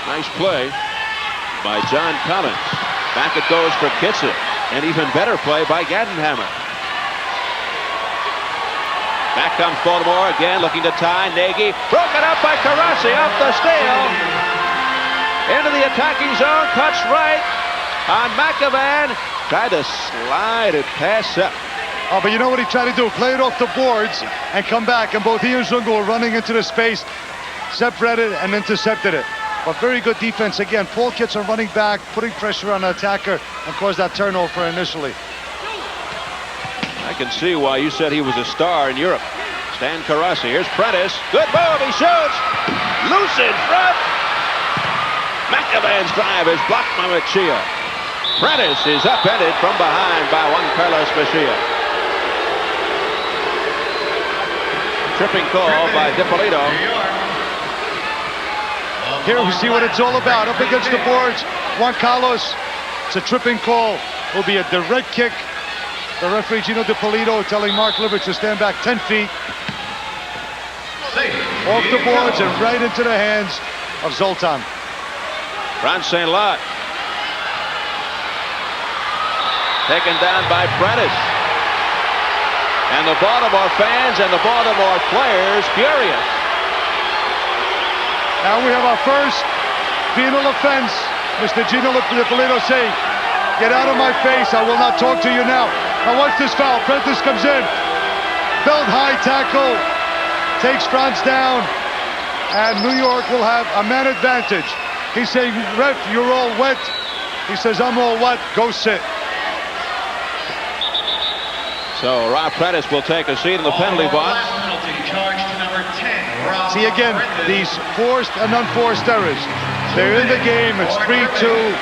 Nice play by John Collins. Back it goes for Kitson. An even better play by Gaddenhammer. Back comes Baltimore again, looking to tie. Nagy broken up by Karasi off the steal. Into the attacking zone, cuts right on McEvan. Tried to slide it past up. Oh, but you know what he tried to do? Play it off the boards and come back. And both he and Zungul were running into the space. Sepp read it and intercepted it. But very good defense again. Paul Kitson running back, putting pressure on the attacker, and caused that turnover initially. I can see why you said he was a star in Europe. Stan Karasi. Here's Prentice. Good move. He shoots. Loose in front. McEvan's drive is blocked by Machia. Prentice is upended from behind by Juan Carlos Machia. Tripping call by DiPolito. Here we see what it's all about. Up against the boards. Juan Carlos. It's a tripping call. Will be a direct kick. The referee Gino DiPolito telling Mark Livich to stand back 10 feet. Off the boards and right into the hands of Zoltan. Ron St. Lot. Taken down by Prentice. And the Baltimore fans and the Baltimore players furious. Now we have our first penal offense. Mr. Gino DiPolito saying, "Get out of my face, I will not talk to you now." Now watch this foul. Prentice comes in. Belt high tackle. Takes Franz down. And New York will have a man advantage. He's saying, "Ref, you're all wet." He says, "I'm all wet. Go sit." So Rob Prentice will take a seat in the penalty box. See again, these forced and unforced errors. They're in the game. It's 3-2.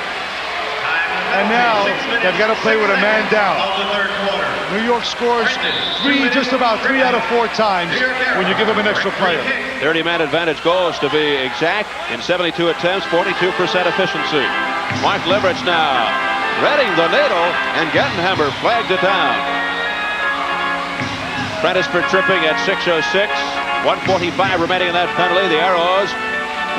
And now they've got to play with a man down. New York scores just about three out of 4 times when you give them an extra player. 30-man advantage goals to be exact in 72 attempts, 42% efficiency. Mark Liverich now reading the needle, and Gettenhammer flagged it down. Prentice for tripping at 6:06. 1:45 remaining in that penalty. The Arrows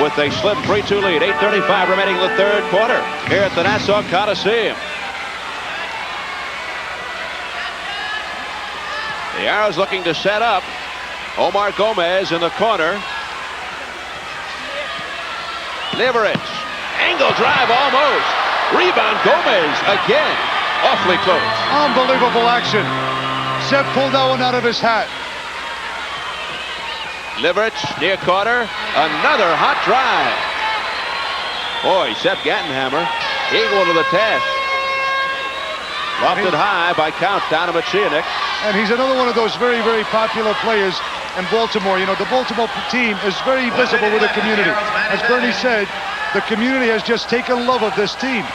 with a slim 3-2 lead. 8:35 remaining in the third quarter here at the Nassau Coliseum. The Arrows looking to set up. Omar Gomez in the corner. Liverich. Angle drive almost. Rebound Gomez again. Awfully close. Unbelievable action. Sepp pulled that one out of his hat. Liverich near corner. Another hot drive. Boy, Sepp Gettenhammer equal to the task. Lofted high by Count down to Machianik. And he's another one of those very, very popular players in Baltimore. You know, the Baltimore team is very visible with the community. As Bernie said, the community has just taken love of this team.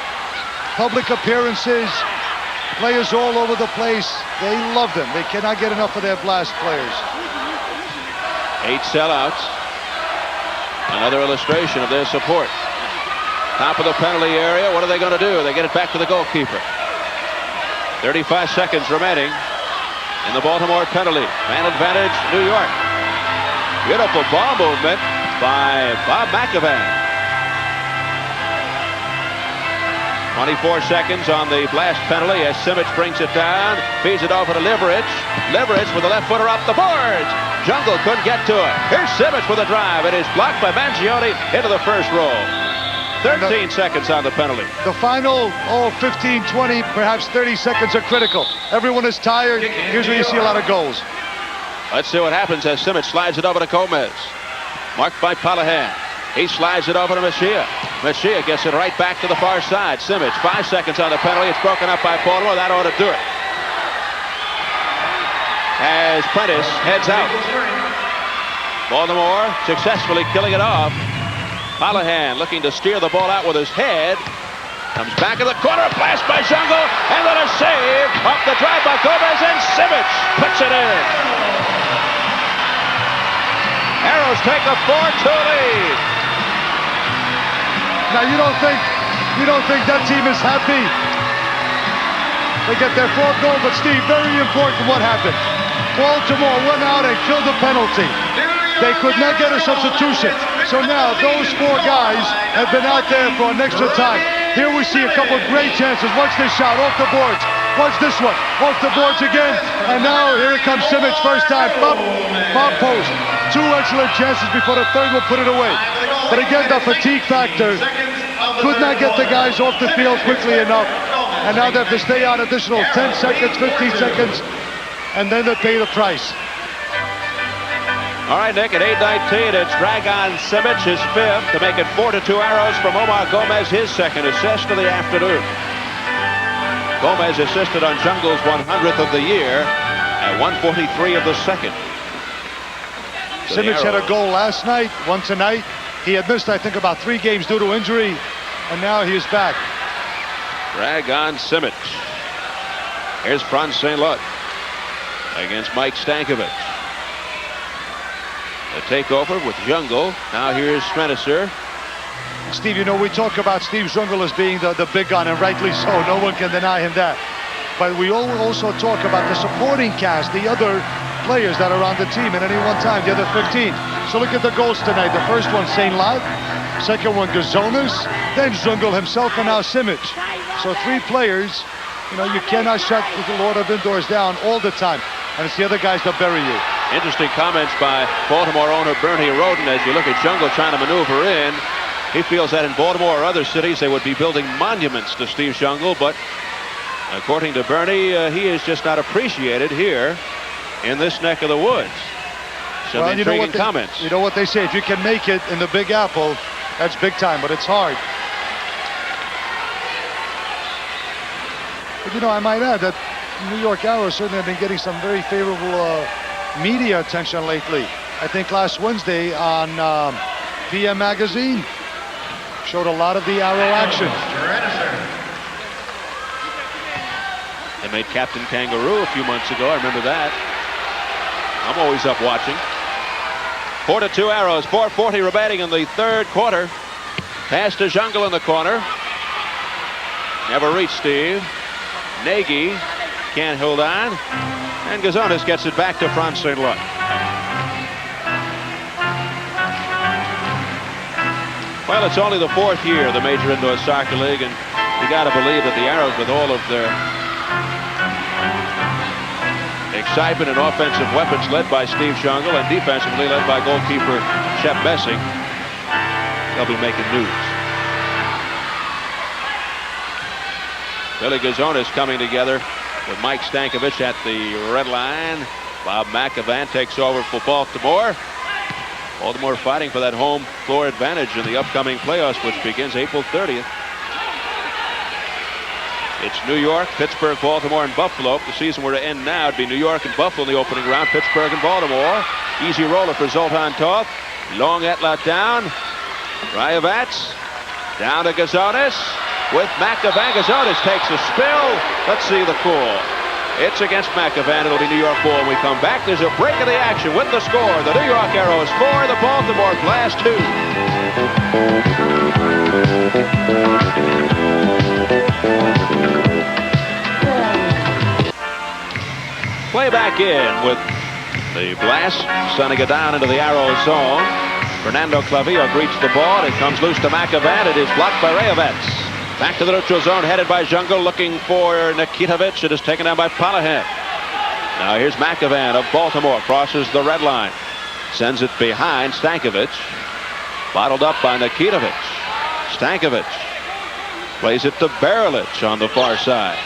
Public appearances, players all over the place. They love them. They cannot get enough of their blast players. 8 sellouts. Another illustration of their support. Top of the penalty area. What are they going to do? They get it back to the goalkeeper. 35 seconds remaining. in the Baltimore penalty. Man advantage, New York. Beautiful ball movement by Bob McAvan. 24 seconds on the blast penalty as Simic brings it down, feeds it over to Leverage. Leverage with the left footer up the boards. Zungul couldn't get to it. Here's Simic with a drive. It is blocked by Mangione into the first row. 13 seconds on the penalty. The final, 15, 20, perhaps 30 seconds are critical. Everyone is tired. Here's where you see a lot of goals. Let's see what happens as Simic slides it over to Gomez. Marked by Palahan. He slides it over to Machia. Machia gets it right back to the far side. Simic, 5 seconds on the penalty. It's broken up by Baltimore. That ought to do it. As Prentice heads out. Baltimore successfully killing it off. Palahan looking to steer the ball out with his head. Comes back in the corner. A blast by Zungul. And then a save off the drive by Gomez. And Simic puts it in. Arrows take a 4-2 lead. Now you don't think that team is happy? They get their fourth goal, but Steve, very important what happened. Baltimore went out and killed the penalty. They could not get a substitution. So now those 4 guys have been out there for an extra time. Here we see a couple of great chances. Watch this shot off the boards. Watch this one off the boards again. And now here it comes Simic, first time. Bob post. 2 excellent chances before the third will put it away. But again, the fatigue factor could not get the guys off the field quickly enough. And now they have to stay on additional 10 seconds, 15 seconds, and then they pay the price. All right, Nick, at 8:19, it's Dragan Simic, his 5th, to make it 4-2 Arrows from Omar Gomez, his 2nd assist of the afternoon. Gomez assisted on Zungul's 100th of the year at 1:43 of the second. Simic had a goal last night, one tonight. He had missed, I think, about 3 games due to injury, and now he is back. Dragan Simic. Here's Franz St. Louis against Mike Stankovic. The takeover with Zungul. Now here's Strenicer. Steve, you know, we talk about Steve Zungul as being the big gun, and rightly so. No one can deny him that. But we also talk about the supporting cast, the other players that are on the team at any one time, the other 15. So look at the goals tonight. The first one, St. Louis. Second one, Gazonis. Then Zungul himself, and now Simic. So 3 players. You know, you cannot shut the Lord of Indoors down all the time. And it's the other guys that bury you. Interesting comments by Baltimore owner Bernie Roden as you look at Zungul trying to maneuver in. He feels that in Baltimore or other cities they would be building monuments to Steve Zungul, but according to Bernie, he is just not appreciated here in this neck of the woods. Some intriguing comments. You know what they say, if you can make it in the Big Apple, that's big time, but it's hard. But you know, I might add that New York Arrows certainly have been getting some very favorable media attention lately. I think last Wednesday on PM Magazine showed a lot of the Arrow action. They made Captain Kangaroo a few months ago. I remember that. I'm always up watching. 4-2 Arrows, 4:40 remaining in the 3rd quarter. Pass to Zungul in the corner. Never reached Steve. Nagy can't hold on. And Gazonis gets it back to Franz St. Louis. Well, it's only the 4th year of the Major Indoor Soccer League, and you got to believe that the Arrows, with all of their excitement and offensive weapons led by Steve Zungul and defensively led by goalkeeper Shep Messing, they'll be making news. Billy Gazonis coming together with Mike Stankovic at the red line. Bob McAvan takes over for Baltimore. Baltimore fighting for that home floor advantage in the upcoming playoffs, which begins April 30th. It's New York, Pittsburgh, Baltimore, and Buffalo. If the season were to end now, it'd be New York and Buffalo in the opening round, Pittsburgh and Baltimore. Easy roller for Zoltan Toth. Long Etlat down. Rayevats down to Gazonis with McAvan. Gazonis takes a spill. Let's see the call. It's against McAvan. It'll be New York ball when we come back. There's a break of the action with the score. The New York Arrows 4, the Baltimore Glass 2. Play back in with the Blast sending it down into the Arrow zone. Fernando Clavillo greets the ball. It comes loose to McAvan. It is blocked by Rayovets. Back to the neutral zone, headed by Zungul, looking for Nikitovic. It is taken down by Palahan. Now here's McAvan of Baltimore. Crosses the red line. Sends it behind Stankovic. Bottled up by Nikitovic. Stankovic plays it to Barilich on the far side.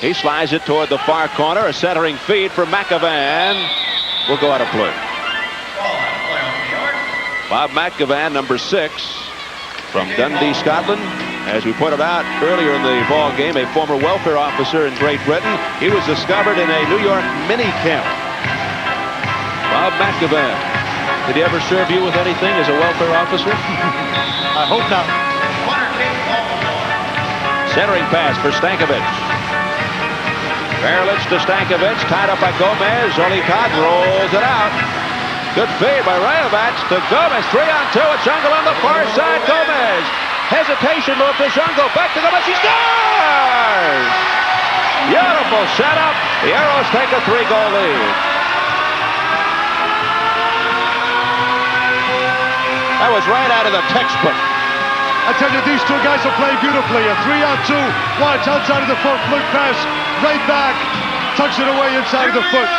He slides it toward the far corner. A centering feed from McAvan will go out of play. Bob McAvan, number 6 from Dundee, Scotland. As we pointed out earlier in the ball game, a former welfare officer in Great Britain. He was discovered in a New York mini camp. Bob McAvan. Did he ever serve you with anything as a welfare officer? I hope not. Centering pass for Stankovic. Barilich to Stankovic, tied up by Gomez. Olicott rolls it out. Good feed by Rayovets to Gomez. 3-on-2 with Zungul on the far side. Gomez. Hesitation move to Zungul. Back to Gomez. He scores! Beautiful setup. The Arrows take a 3-goal lead. That was right out of the textbook. I tell you, these two guys are playing beautifully. A 3-on-2. Watch outside of the foot. Flick pass. Right back. Tucks it away inside of the foot.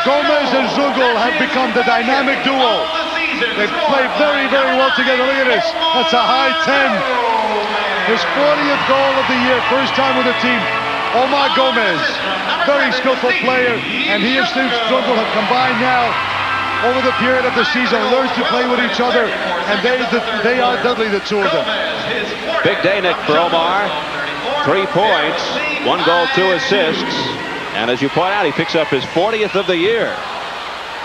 Gomez and Zungul have become the dynamic duo. They play very, very well together. Look at this. That's a high 10. His 40th goal of the year. First time with the team. Omar Gomez. Very skillful player. And he and Steve Zungul have combined now over the period of the season, learned to play with each other, and they are deadly, the two of them. Big day, Nick, for Omar. 3 points, 1 goal, 2 assists. And as you point out, he picks up his 40th of the year.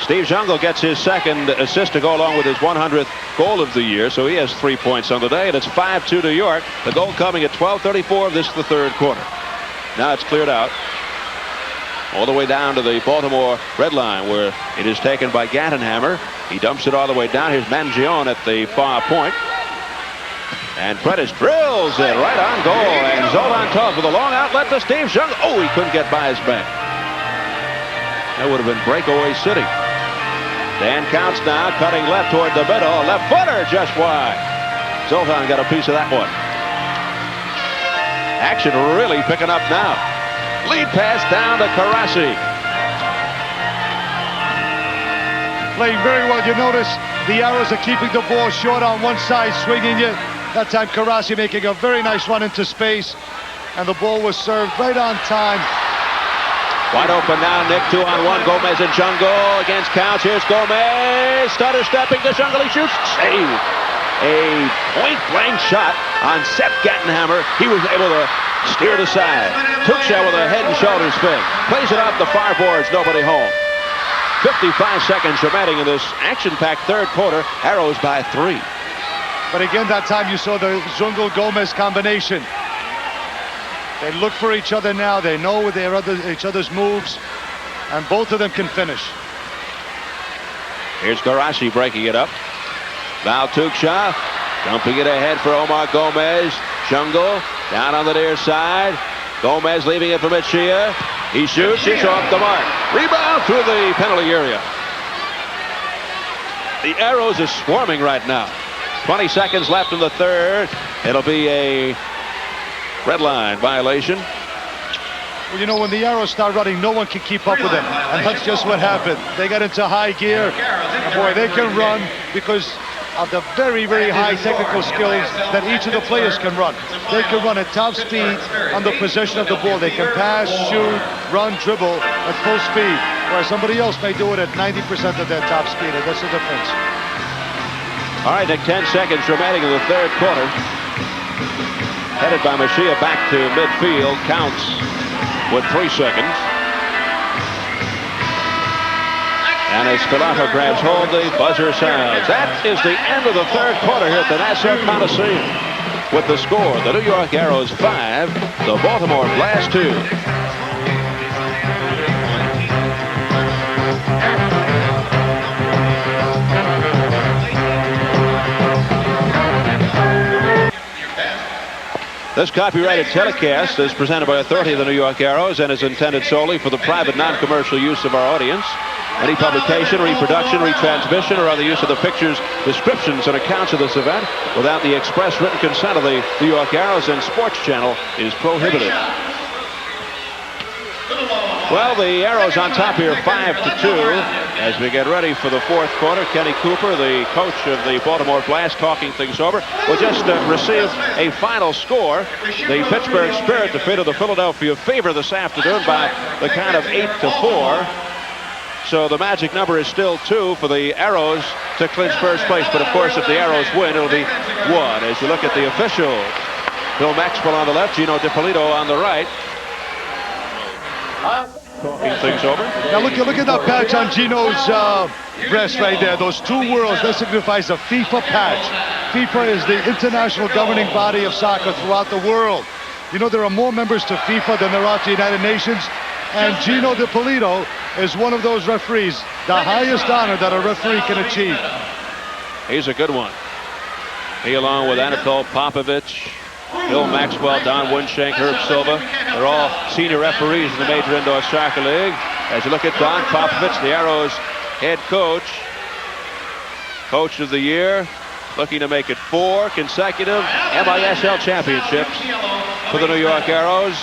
Steve Zungul gets his 2nd assist to go along with his 100th goal of the year, so he has 3 points on the day, and it's 5-2 New York. The goal coming at 12:34 of this, the 3rd quarter. Now it's cleared out. All the way down to the Baltimore red line, where it is taken by Gattenhammer. He dumps it all the way down. Here's Mangione at the far point. And Prentice drills it right on goal. And Zolan Toth with a long outlet to Steve Zungul. Oh, he couldn't get by his man. That would have been breakaway city. Dan counts now, cutting left toward the middle. Left footer just wide. Zoltan got a piece of that one. Action really picking up now. Lead pass down to Karasi. Playing very well. You notice the Arrows are keeping the ball short on one side, swinging it. That time Karasi making a very nice run into space. And the ball was served right on time. Wide open now, Nick. 2-on-1. Gomez and Zungul against Counts. Here's Gomez. Stutter stepping to Zungul. He shoots. Save. A point-blank shot on Seth Gattenhammer. He was able to steer it aside. Tuchel with a head and shoulders fake. Plays it off the far boards. Nobody home. 55 seconds remaining in this action-packed 3rd quarter. Arrows by 3. But again, that time you saw the Zungul-Gomez combination. They look for each other now. They know each other's moves. And both of them can finish. Here's Garasi breaking it up. Now Tuchel dumping it ahead for Omar Gomez. Zungul down on the near side. Gomez leaving it for Machia. He shoots. It's off the mark. Rebound through the penalty area. The Arrows are swarming right now. 20 seconds left in the 3rd. It'll be a red line violation. Well, you know, when the Arrows start running, no one can keep up with them. And that's just what happened. They got into high gear. And boy, they can run because of the very, very high technical skills that each of the players can run. They can run at top speed on the possession of the ball. They can pass, shoot, run, dribble at full speed, whereas somebody else may do it at 90% of their top speed, and that's the difference. All right, Nick, 10 seconds remaining in the 3rd quarter. Headed by Machia back to midfield. Counts with 3 seconds. And as Stellato grabs hold, the buzzer sounds. That is the end of the 3rd quarter here at the Nassau Coliseum. With the score, the New York Arrows 5, the Baltimore Blast 2. This copyrighted telecast is presented by authority of the New York Arrows and is intended solely for the private, non-commercial use of our audience. Any publication, reproduction, retransmission, or other use of the pictures, descriptions, and accounts of this event without the express written consent of the New York Arrows and Sports Channel is prohibited. Well, the Arrows on top here 5-2 as we get ready for the fourth quarter. Kenny Cooper, the coach of the Baltimore Blast, talking things over. We'll just receive a final score. The Pittsburgh Spirit defeated the Philadelphia Fever this afternoon by the count of 8-4. So the magic number is still 2 for the Arrows to clinch first place. But of course, if the Arrows win, it'll be 1. As you look at the officials, Bill Maxwell on the left, Gino DiPolito on the right. Talking things over. Now look at that patch on Gino's breast right there. Those 2 worlds, that signifies a FIFA patch. FIFA is the international governing body of soccer throughout the world. You know, there are more members to FIFA than there are to the United Nations. And Gino DiPolito is one of those referees, the highest honor that a referee can achieve. He's a good one. He, along with Anatol Popovich, Bill Maxwell, Don Winshank, Herb Silva, they're all senior referees in the Major Indoor Soccer League. As you look at Don Popovich, the Arrows head coach, coach of the year, looking to make it 4 consecutive MISL championships for the New York Arrows.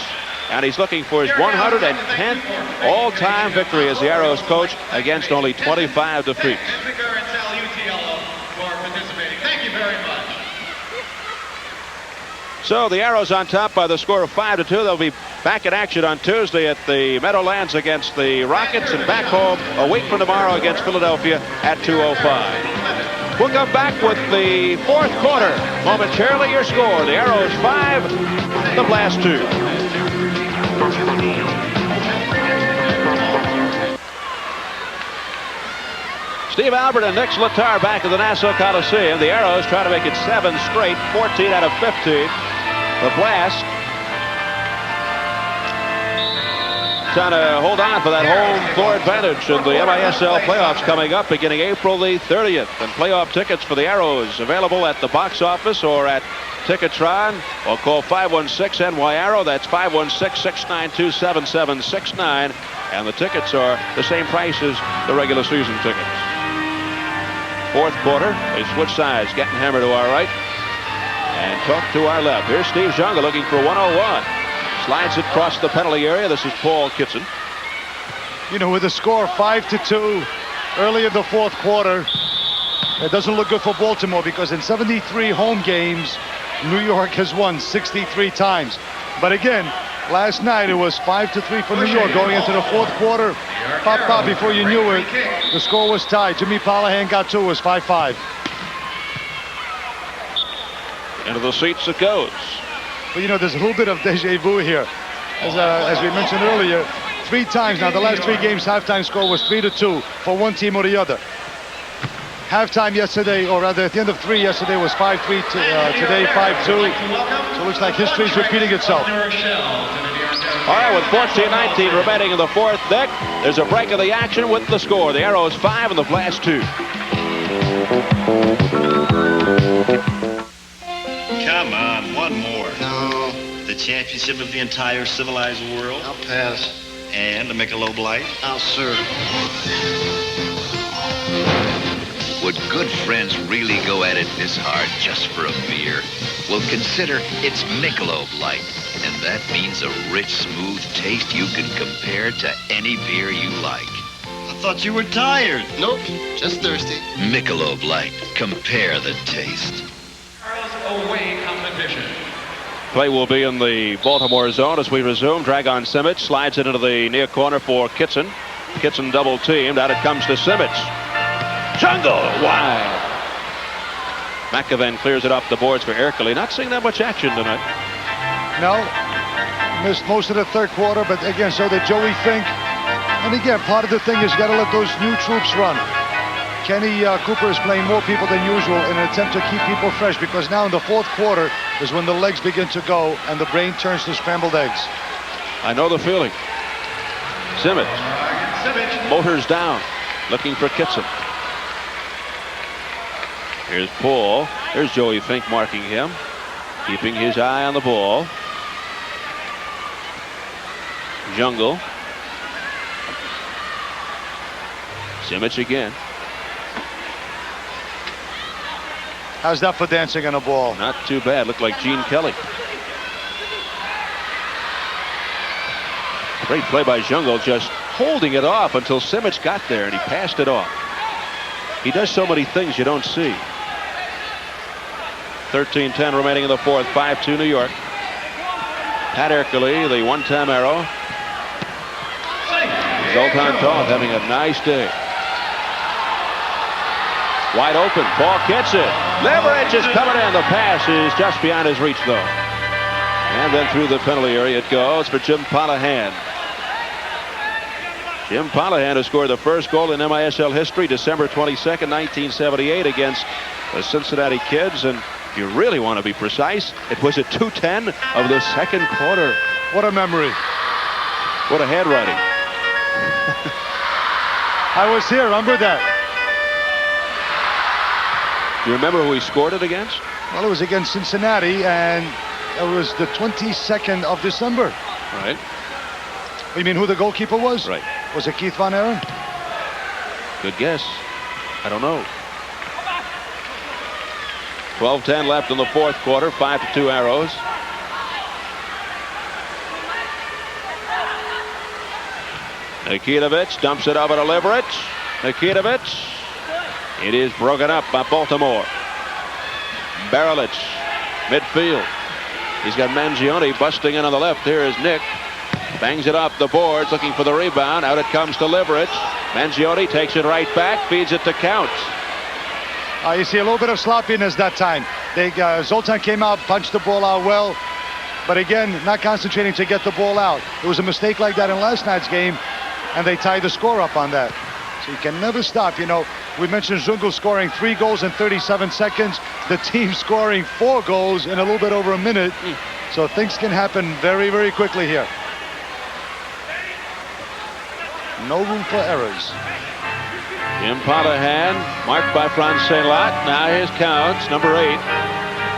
And he's looking for his 110th all-time victory as the Arrows coach against only 25 defeats. So the Arrows on top by the score of 5-2. They'll be back in action on Tuesday at the Meadowlands against the Rockets and back home a week from tomorrow against Philadelphia at 2:05. We'll come back with the fourth quarter. Momentarily, your score. The Arrows 5, the Blast 2. Steve Albert and Nick Zlatar back at the Nassau Coliseum. The Arrows try to make it 7 straight, 14 out of 15. The Blast trying to hold on for that home floor advantage in the MISL playoffs coming up beginning April the 30th. And playoff tickets for the Arrows available at the box office or at Ticketron, or call 516-NY-ARROW. That's 516-692-7769. And the tickets are the same price as the regular season tickets. Fourth quarter, they switch sides. Getting hammered to our right and Toth to our left. Here's Steve Zungul looking for 101. Slides it across the penalty area. This is Paul Kitson. You know, with the score 5-2 early in the fourth quarter, it doesn't look good for Baltimore because in 73 home games, New York has won 63 times. But again, last night it was 5-3 for New York going into the fourth quarter. Pop, before you knew it, the score was tied. Jimmy Palahan got 2. It was 5-5. Into the seats it goes. But you know, there's a little bit of deja vu here. As we mentioned earlier, 3 times now, the last 3 games, halftime score was 3-2 for one team or the other. Halftime yesterday, or rather at the end of 3 yesterday, was 5-3. Today 5-2. So it looks like history is repeating itself. All right, with 14-19 remaining in the fourth deck, there's a break of the action with the score. The Arrows 5 and the Blast 2. Come on, one more. No. The championship of the entire civilized world? I'll pass. And the Michelob Light? I'll serve. Would good friends really go at it this hard just for a beer? Well, consider it's Michelob Light, and that means a rich, smooth taste you can compare to any beer you like. I thought you were tired. Nope, just thirsty. Michelob Light. Compare the taste. Away competition. Play will be in the Baltimore zone as we resume. Dragon Simic slides it into the near corner for Kitson. Kitson double teamed. Out it comes to Simic. Jungle wide. McAvan clears it off the boards for Erkele. Not seeing that much action tonight. No, missed most of the third quarter, but again, so did Joey Fink. And again, part of the thing is you got to let those new troops run. Kenny Cooper is playing more people than usual in an attempt to keep people fresh, because now in the fourth quarter is when the legs begin to go and the brain turns to scrambled eggs. I know the feeling. Simic. Motors down. Looking for Kitson. Here's Paul. There's Joey Fink marking him. keeping his eye on the ball. Zungul. Simic again. How's that for dancing on a ball? Not too bad. Looked like Gene Kelly. Great play by Zungul, just holding it off until Simic got there and he passed it off. He does so many things you don't see. 13-10 remaining in the fourth. 5-2 New York. Pat Ercole, the one-time arrow. Zoltan Toth having a nice day. Wide open. Ball gets it. Leverage is coming in. The pass is just beyond his reach, though. And then through the penalty area it goes for Jim Polahan. Jim Polahan has scored the first goal in MISL history, December 22nd, 1978, against the Cincinnati Kids. And if you really want to be precise, it was at 2:10 of the second quarter. What a memory. What a handwriting. I was here, remember that? Do you remember who he scored it against? Well, it was against Cincinnati, and it was the 22nd of December. Right. You mean who the goalkeeper was? Right. Was it Keith Von Aaron? Good guess. I don't know. 12-10 left in the fourth quarter. 5-2 Arrows. Nikitovic dumps it over to Leverage. Nikitovic. It is broken up by Baltimore. Barilic, midfield. He's got Mangione busting in on the left. Here is Nick. Bangs it up the boards, looking for the rebound. Out it comes to Leverage. Mangione takes it right back, feeds it to Counts. You see a little bit of sloppiness that time. Zoltan came out, punched the ball out well, but again, not concentrating to get the ball out. There was a mistake like that in last night's game, and they tied the score up on that. So you can never stop. You know, we mentioned Zungul scoring 3 goals in 37 seconds. The team scoring 4 goals in a little bit over a minute. So things can happen very, very quickly here. No room for errors. Jim Polahan, marked by Franz Saint-Lot. Now here's Counts, number 8,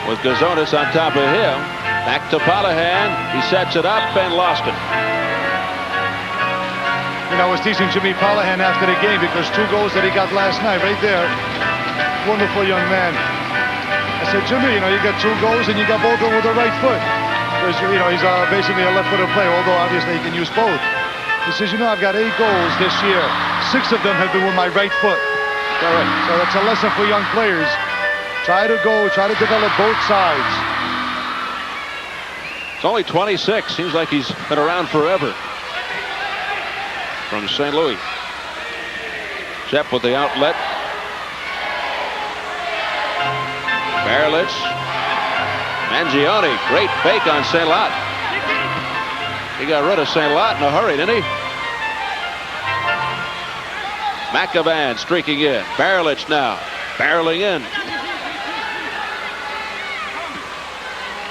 with Gazonis on top of him. Back to Polahan. He sets it up and lost it. You know, I was teasing Jimmy Polahan after the game because 2 goals that he got last night right there. Wonderful young man. I said, Jimmy, you know, you got 2 goals and you got both of them with the right foot. Because, you know, he's basically a left-footed player, although obviously he can use both. He says, you know, I've got 8 goals this year. 6 of them have been with my right foot. Correct. So that's a lesson for young players. Try to develop both sides. It's only 26. Seems like he's been around forever. From St. Louis. Shep with the outlet. Barilic. Mangione. Great fake on Saint-Lot. He got rid of Saint-Lot in a hurry, didn't he? McAvan streaking in. Barilic now. Barreling in.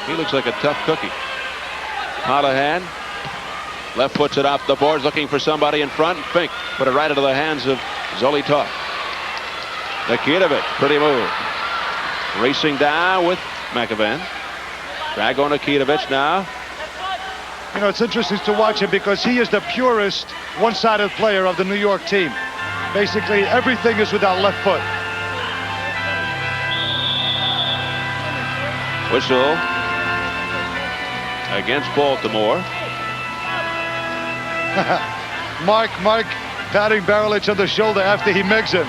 He looks like a tough cookie. Polahan. Left puts it off the boards, looking for somebody in front. Fink put it right into the hands of Zoli Toth. Nikitovic, pretty move. Racing down with McAvan. Drag on Nikitovic now. You know, it's interesting to watch him because he is the purest one-sided player of the New York team. Basically, everything is with that left foot. Whistle against Baltimore. Mark patting Barilic on the shoulder after he megs him.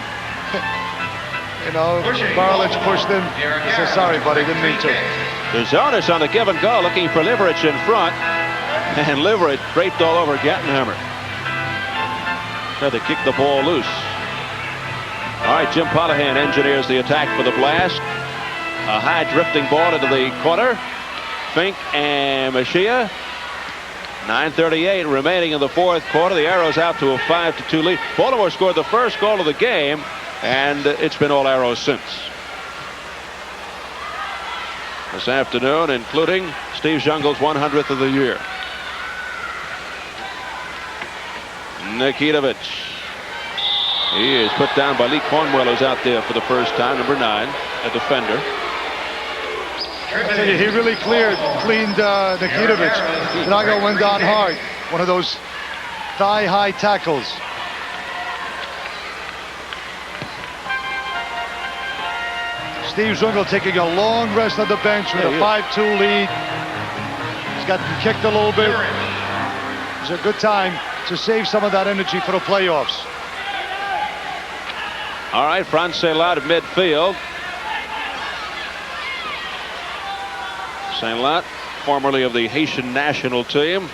You know, Barilic pushed him. He says, sorry, buddy, didn't mean to. Gazonis on the give and go, looking for Leverage in front. And Leverage draped all over Gattenhammer. Tried to kick the ball loose. All right, Jim Polahan engineers the attack for the blast. A high drifting ball into the corner. Fink and Machia. 9:38 remaining in the fourth quarter. The Arrows out to a 5-2 lead. Baltimore scored the first goal of the game, and it's been all Arrows since. This afternoon, including Steve Zungul's 100th of the year. Nikitovic. He is put down by Lee Cornwell, who's out there for the first time, number 9, a defender. I tell you, he really cleaned Nikitovic. Drago went down hard. One of those thigh-high tackles. Steve Zungul taking a long rest on the bench with a 5-2 lead. He's gotten kicked a little bit. It's a good time to save some of that energy for the playoffs. All right, Franz Saint-Lot at midfield. Saint-Lot, formerly of the Haitian national team.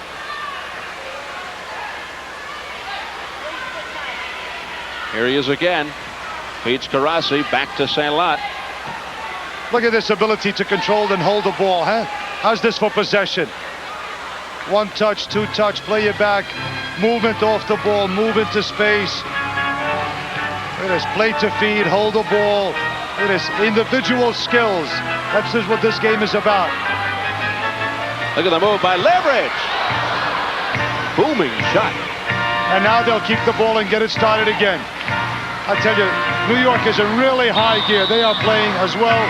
Here he is again. Feeds Karasi back to Saint-Lot. Look at this ability to control and hold the ball, huh? How's this for possession? One touch, two touch, play it back. Movement off the ball, move into space. Look at this, play to feed, hold the ball. Look at this, individual skills. That's just what this game is about. Look at the move by Leverage. Booming shot. And now they'll keep the ball and get it started again. I tell you, New York is in really high gear. They are playing as well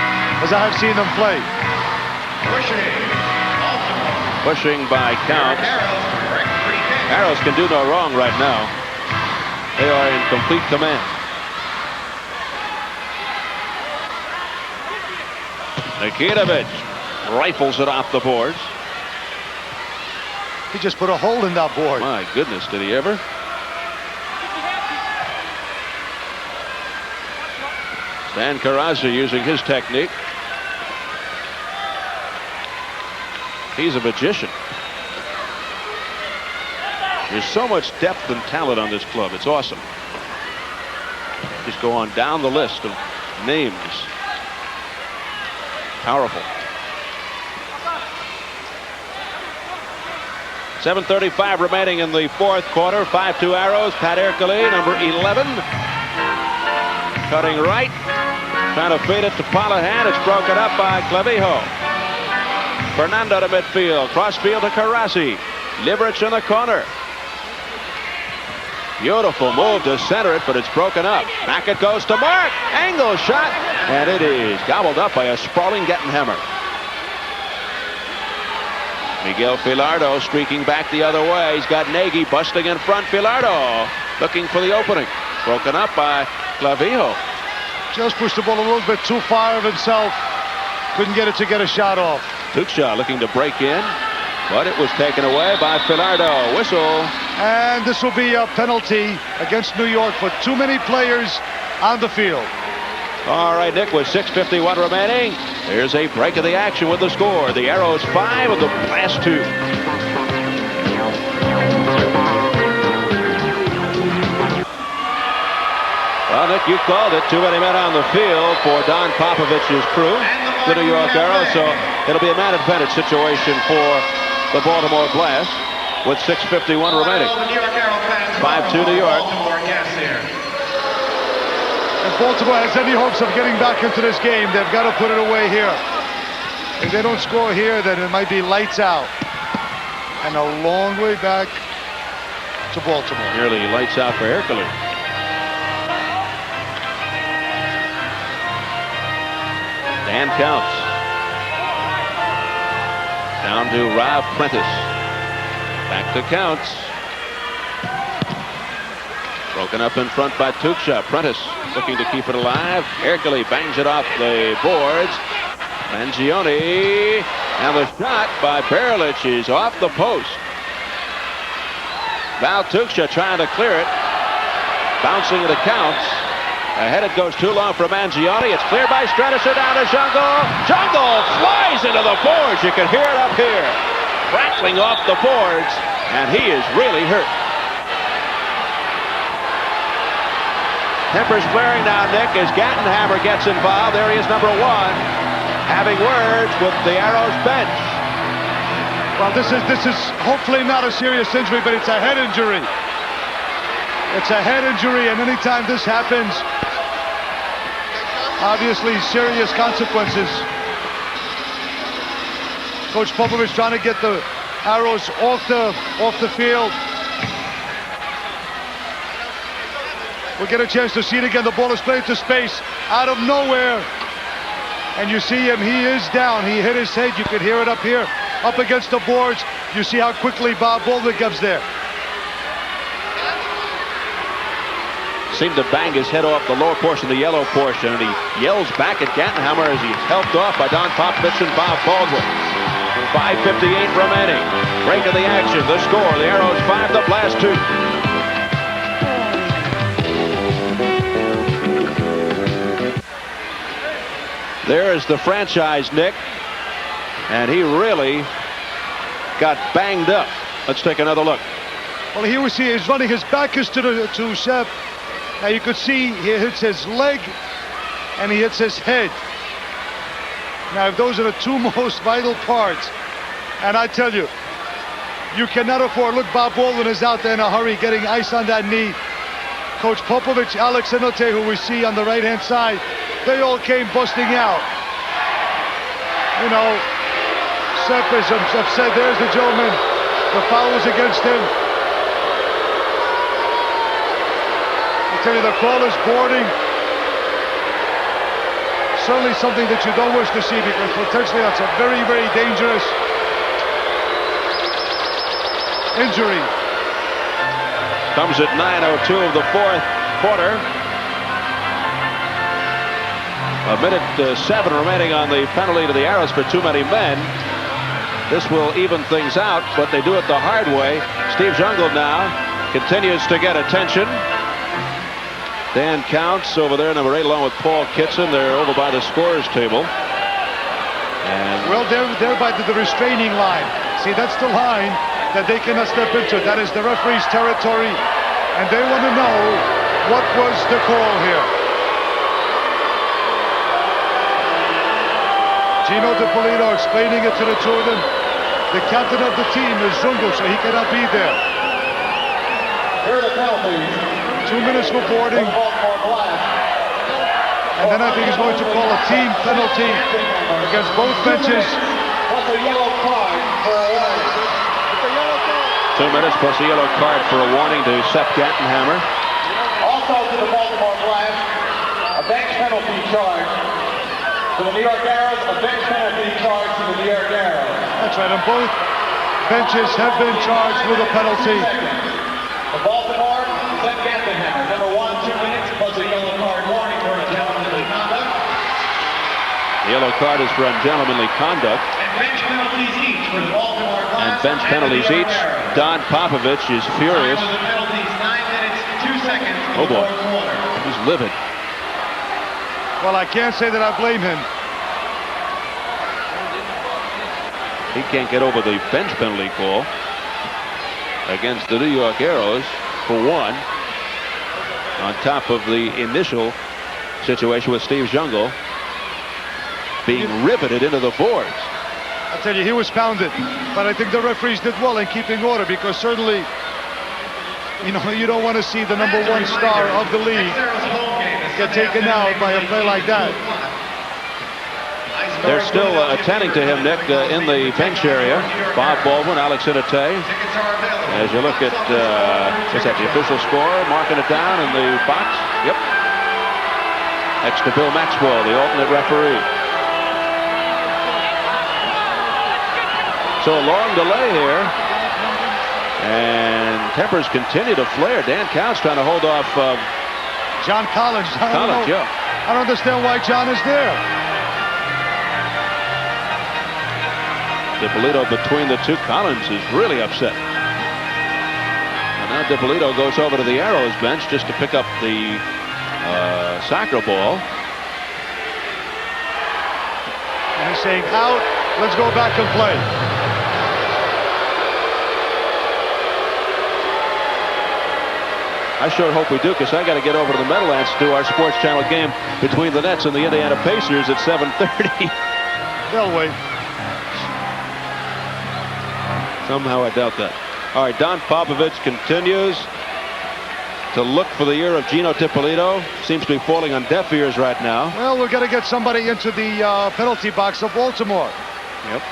as I have seen them play. Pushing by Counts. Arrows can do no wrong right now. They are in complete command. Nikitovic rifles it off the boards. He just put a hole in that board. My goodness, did he ever? Stan Karasi using his technique. He's a magician. There's so much depth and talent on this club. It's awesome. Just go on down the list of names. Powerful. 7:35 remaining in the fourth quarter. 5-2 Arrows. Pat Ercole, number 11. Cutting right. Trying to feed it to Palahan. It's broken up by Clavijo. Fernando to midfield. Crossfield to Karasi. Liberich in the corner. Beautiful move to center it, but it's broken up. Back it goes to Mark. Angle shot. And it is gobbled up by a sprawling Gettenhammer. Miguel Filardo streaking back the other way. He's got Nagy busting in front. Filardo looking for the opening. Broken up by Clavijo. Just pushed the ball a little bit too far of himself. Couldn't get it to get a shot off. Tuksha looking to break in, but it was taken away by Filardo. Whistle. And this will be a penalty against New York for too many players on the field. All right, Nick, with 6:51 remaining, there's a break of the action with the score. The Arrows 5 and the Blast 2. Well, Nick, you called it. Too many men on the field for Don Popovich's crew, the New York Arrows, so it'll be a man advantage situation for the Baltimore Blast with 6:51 remaining. 5-2 New York. If Baltimore has any hopes of getting back into this game, they've got to put it away here. If they don't score here, then it might be lights out. And a long way back to Baltimore. Nearly lights out for Ercole. Dan Counts. Down to Rob Prentice. Back to Counts. Broken up in front by Tuksha. Prentice looking to keep it alive. Ercole bangs it off the boards. Mangione. And the shot by Berlich is off the post. Val Tuksha trying to clear it. Bouncing it to Counts. Ahead it goes too long for Mangione. It's cleared by Stratiser down to Zungul. Zungul flies into the boards. You can hear it up here. Crackling off the boards. And he is really hurt. Tempers flaring now, Nick, as Gettenhammer gets involved. There he is, number 1, having words with the Arrows bench. Well, this is hopefully not a serious injury, but it's a head injury. It's a head injury, and anytime this happens, obviously serious consequences. Coach Popovich trying to get the Arrows off the field. We'll get a chance to see it again. The ball is played to space out of nowhere. And you see him, he is down. He hit his head. You could hear it up here, up against the boards. You see how quickly Bob Baldwin gets there. Seemed to bang his head off the lower portion of the yellow portion, and he yells back at Gantenhammer as he's helped off by Don Popovich and Bob Baldwin. 5:58 remaining. Break of the action. The score, the Arrows 5, the Blast 2. There is the franchise, Nick, and he really got banged up. Let's take another look. Well, here we see he's running. His back is to Shep. Now you could see he hits his leg and he hits his head. Now, if those are the two most vital parts, and I tell you, you cannot afford. Look, Bob Baldwin is out there in a hurry, getting ice on that knee. Coach Popovich, Alex Inote, who we see on the right-hand side, they all came busting out. You know, Sepp is upset. There's the gentleman. The foul was against him. I tell you, the call is boarding. Certainly something that you don't wish to see, because potentially that's a very, very dangerous injury. Comes at 9:02 of the fourth quarter. A minute 7 remaining on the penalty to the Arrows for too many men. This will even things out, but they do it the hard way. Steve Zungul now continues to get attention. Dan Counts over there, number 8, along with Paul Kitson. They're over by the scorers table. And well, they're by the restraining line. See, that's the line that they cannot step into. That is the referee's territory, and they want to know what was the call here. Gino DiPolito explaining it to the two of them. The captain of the team is Zungul, so he cannot be there. Here are the penalties. 2 minutes for boarding. And then I think he's going to call a team penalty against both benches. Plus a yellow card for a warning. 2 minutes plus a yellow card for a warning to Sepp Gantenhammer. Also to the Baltimore Blast, a bench penalty charge. To the New York Arrows, a bench penalty charge to the New York Arrows. That's right, and both benches have been charged with a penalty. For Baltimore, Sepp Gantenhammer, number 1, 2 minutes plus a yellow card warning for ungentlemanly conduct. The yellow card is for ungentlemanly conduct. And bench penalties each for the Baltimore Blast. And bench penalties each. Don Popovich is furious. The penalties 9 minutes, 2 seconds in Oh the boy, fourth quarter. he's livid. Well, I can't say that I blame him. He can't get over the bench penalty call against the New York Arrows for one, on top of the initial situation with Steve Zungul being riveted into the boards. I tell you, he was pounded, but I think the referees did well in keeping order, because certainly, you know, you don't want to see the number 1 star of the league get taken out by a play like that. They're still attending to him, Nick, in the bench area. Bob Baldwin, Alex Inote. As you look at, is that the official score, marking it down in the box? Yep. Next to Bill Maxwell, the alternate referee. So a long delay here. And tempers continue to flare. Dan Counts trying to hold off John Collins. I don't understand why John is there. DiPolito between the two. Collins is really upset. And now DiPolito goes over to the Arrows bench just to pick up the soccer ball. And he's saying, out, let's go back and play. I sure hope we do, because I got to get over to the Meadowlands to do our Sports Channel game between the Nets and the Indiana Pacers at 7:30. They'll wait. Somehow I doubt that. All right, Don Popovich continues to look for the ear of Gino DiPolito. Seems to be falling on deaf ears right now. Well, we're going to get somebody into the penalty box of Baltimore. Yep.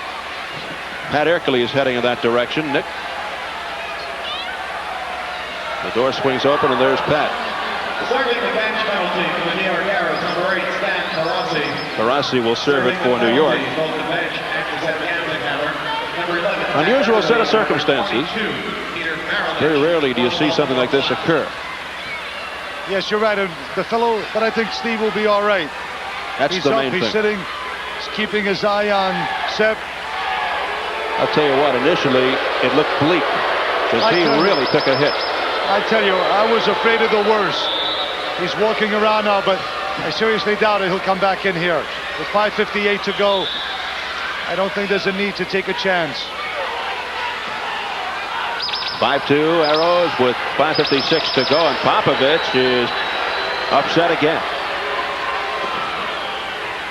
Pat Erkley is heading in that direction. Nick. The door swings open, and there's Pat. Serving the bench penalty for the New York Arrows, number 8, Stan Karasi will serve it for New York. Unusual set of circumstances. Very rarely do you see something like this occur. Yes, you're right. And the fellow, but I think Steve will be all right. That's the main thing. He's sitting, he's keeping his eye on Sepp. I'll tell you what, initially it looked bleak because he really took a hit. I tell you, I was afraid of the worst. He's walking around now, but I seriously doubt it. He'll come back in here. With 5:58 to go, I don't think there's a need to take a chance. 5-2 arrows with 5:56 to go, and Popovich is upset again.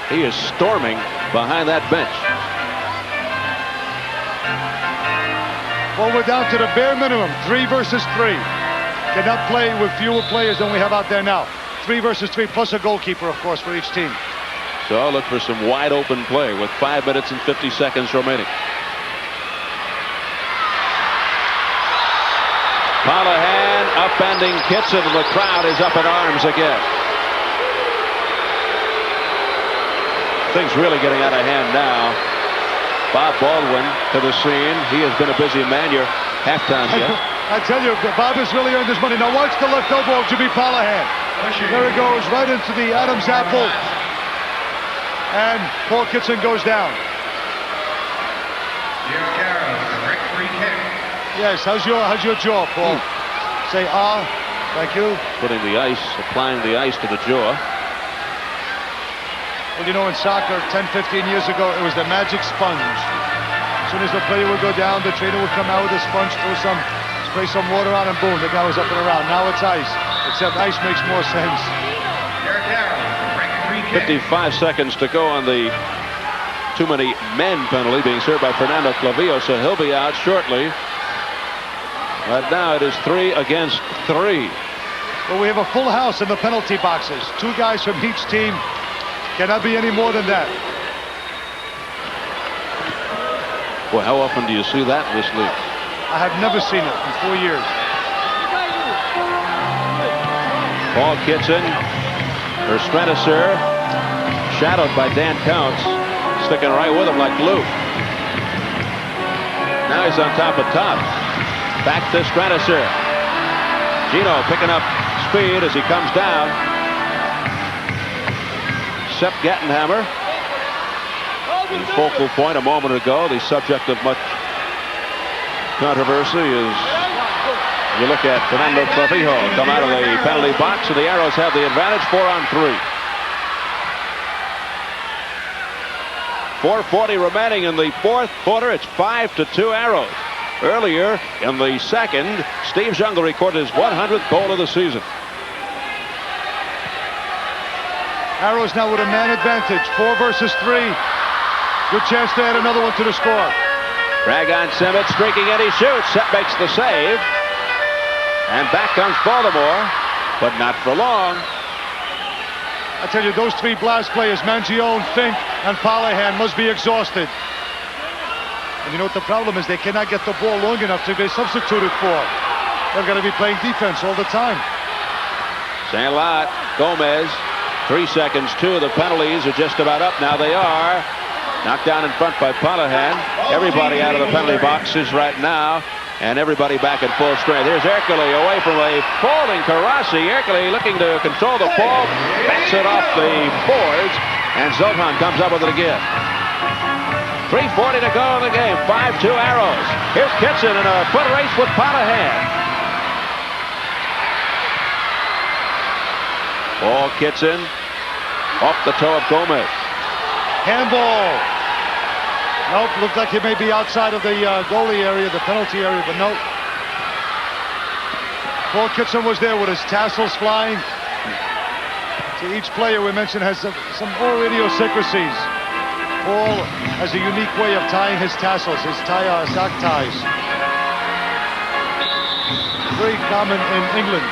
He is storming behind that bench. Well, we're down to the bare minimum, 3 versus 3. Cannot play with fewer players than we have out there now. 3 versus 3, plus a goalkeeper, of course, for each team. So I'll look for some wide open play with 5 minutes and 50 seconds remaining. Callahan upending Kitson, and the crowd is up in arms again. Things really getting out of hand now. Bob Baldwin to the scene. He has been a busy man. Your halftime yet. I tell you, Bob has really earned his money. Now watch the left elbow of Jimmy Callahan. There it goes, right into the Adam's apple. And Paul Kitson goes down. Yes, how's your jaw, Paul? Say thank you. Putting the ice, applying the ice to the jaw. Well, you know, in soccer, 10, 15 years ago, it was the magic sponge. As soon as the player would go down, the trainer would come out with a sponge, spray some water on, and boom, the guy was up and around. Now it's ice, except ice makes more sense. 55 seconds to go on the too many men penalty being served by Fernando Clavillo, so he'll be out shortly. Right now it is 3 against 3. Well, we have a full house in the penalty boxes. 2 guys from each team. Cannot be any more than that. Well, how often do you see that in this league? I have never seen it in 4 years. Paul Kitson, her Stratosphere, shadowed by Dan Counts, sticking right with him like glue. Now he's on top of top. Back to Stratosphere. Gino picking up speed as he comes down. Sepp Gattenhammer, the focal point a moment ago, the subject of much controversy is you look at Fernando Clavillo come out of the penalty box, and the Arrows have the advantage 4-on-3. 4:40 remaining in the fourth quarter. It's 5-2 Arrows. Earlier in the second, Steve Zungul recorded his 100th goal of the season. Arrows now with a man advantage, 4 versus 3. Good chance to add another one to the score. Dragon Simmons streaking and he shoots. Sepp makes the save. And back comes Baltimore, but not for long. I tell you, those 3 Blast players, Mangione, Fink, and Callahan, must be exhausted. And you know what the problem is? They cannot get the ball long enough to be substituted for. They're going to be playing defense all the time. St. Lot, Gomez. 3 seconds, 2 of the penalties are just about up. Now they are. Knocked down in front by Callahan. Everybody out of the penalty boxes right now. And everybody back at full strength. Here's Ercole away from a falling Karasi. Ercole looking to control the ball. Backs it off the boards. And Zotan comes up with it again. 3:40 to go in the game. 5-2 Arrows. Here's Kitson in a foot race with Callahan. Paul Kitson off the toe of Gomez. Handball. Nope, looked like he may be outside of the goalie area, the penalty area, but nope. Paul Kitson was there with his tassels flying. So each player we mentioned has some idiosyncrasies. Paul has a unique way of tying his tassels, his sock ties. Very common in England.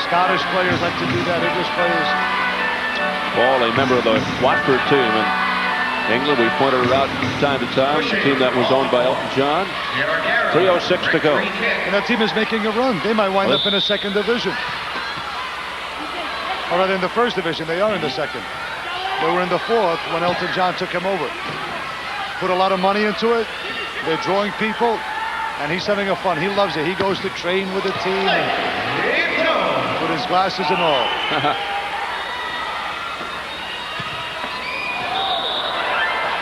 Scottish players like to do that, English players. Paul, a member of the Watford team in England. We pointed it out from time to time. The team that was owned by Elton John. 3:06 to go. And that team is making a run. They might wind up in the second division. Or rather in the first division. They are in the second. They were in the fourth when Elton John took him over. Put a lot of money into it. They're drawing people, and he's having a fun. He loves it. He goes to train with the team and with his glasses and all.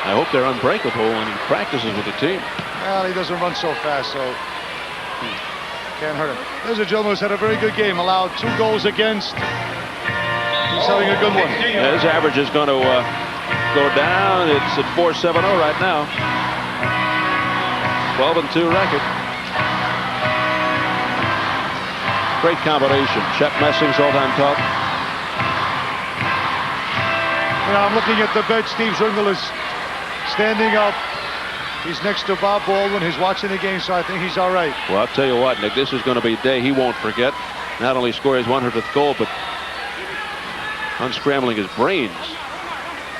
I hope they're unbreakable when he practices with the team. Well, he doesn't run so fast, so can't hurt him. There's a gentleman who's had a very good game, allowed 2 goals against. He's having a good one. Yeah, his average is going to go down. It's at .470 right now. 12-2 record. Great combination. Chet Messing, Zoltan top. Now I'm looking at the bench. Steve Zungul is standing up. He's next to Bob Baldwin. He's watching the game, so I think he's all right. Well, I'll tell you what, Nick, this is going to be a day he won't forget. Not only score his 100th goal, but unscrambling his brains.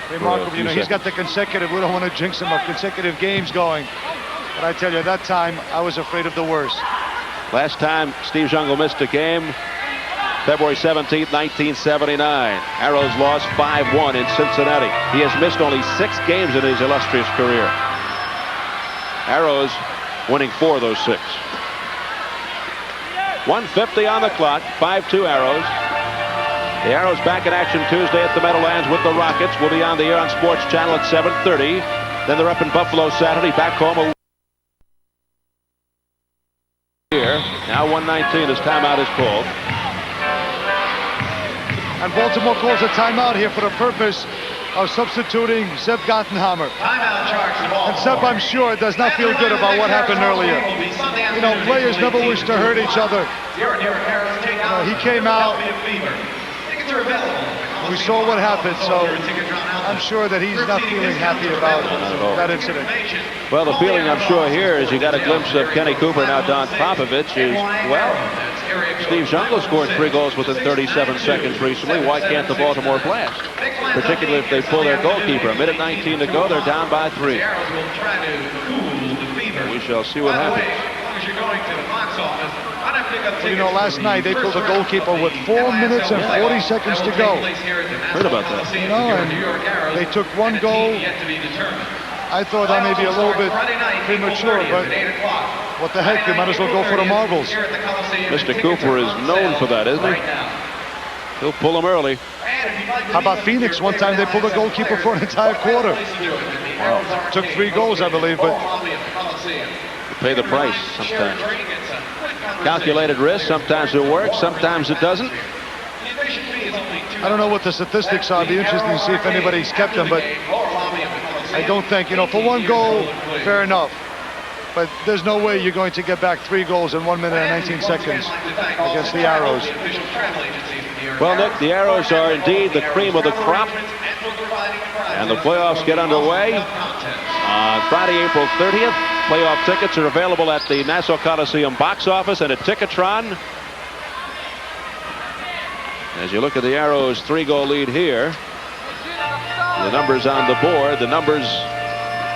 Remarkable. You know, he's got the consecutive, we don't want to jinx him up, consecutive games going. But I tell you, that time, I was afraid of the worst. Last time Steve Zungul missed a game, February 17th, 1979. Arrows lost 5-1 in Cincinnati. He has missed only 6 games in his illustrious career. Arrows winning 4 of those 6. 1:50 on the clock, 5-2 Arrows. The Arrows back in action Tuesday at the Meadowlands with the Rockets. We'll be on the air on Sports Channel at 7:30. Then they're up in Buffalo Saturday, back home a here. Now 1:19 as timeout is called. And Baltimore calls a timeout here for the purpose of substituting Zeb Gottenheimer. And Zeb, I'm sure, does not feel good about what happened earlier. You know, players never wish to hurt each other. He came out. We saw what happened, so I'm sure that he's not feeling happy about that incident. Well, the feeling I'm sure here is you got a glimpse of Kenny Cooper, now Don Popovich is, well, Steve Zungul scored 3 goals within 37 seconds recently. Why can't the Baltimore Blast? Particularly if they pull their goalkeeper. A minute 19 to go, they're down by 3. We shall see what happens. Well, you know, last night they pulled the goalkeeper with 4 minutes and 40 seconds to go. Heard about that. You know, and they took 1 goal. I thought that may be a little bit premature, but what the heck, you might as well go for the marbles. Mr. Cooper is known for that, isn't he? He'll pull them early. How about Phoenix? One time they pulled a goalkeeper for an entire quarter. Well, took 3 goals, I believe, but you pay the price sometimes. Calculated risk, sometimes it works, sometimes it doesn't. I don't know what the statistics are. It'd be interesting to see if anybody's kept them, but I don't think, you know, for 1 goal, fair enough. But there's no way you're going to get back 3 goals in 1 minute and 19 seconds against the Arrows. Well, Nick, the Arrows are indeed the cream of the crop. And the playoffs get underway on Friday, April 30th. Playoff tickets are available at the Nassau Coliseum box office and at Ticketron. As you look at the Arrows' 3-goal lead here, the numbers on the board, the numbers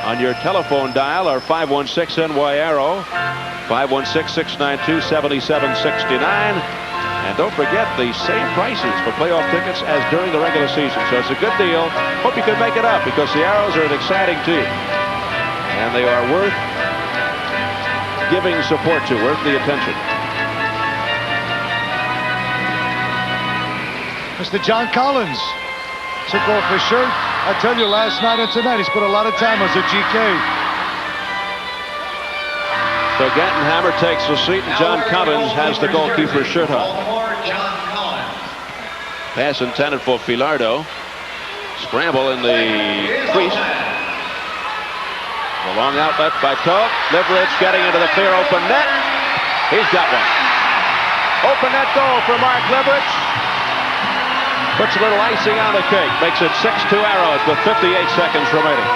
on your telephone dial are 516-NY-ARROW, 516-692-7769. And don't forget the same prices for playoff tickets as during the regular season. So it's a good deal. Hope you can make it up because the Arrows are an exciting team. And they are worth giving support to, worth the attention. Mr. John Collins took off his shirt. I tell you, last night and tonight, he's put a lot of time as a GK. So Gattenhammer takes the seat, and John Collins has the goalkeeper's shirt on. Pass intended for Filardo. Scramble in the crease. The long outlet by Toth. Liverich getting into the clear open net. He's got one. Open net goal for Mark Liverich. Puts a little icing on the cake. Makes it 6-2 Arrows with 58 seconds remaining.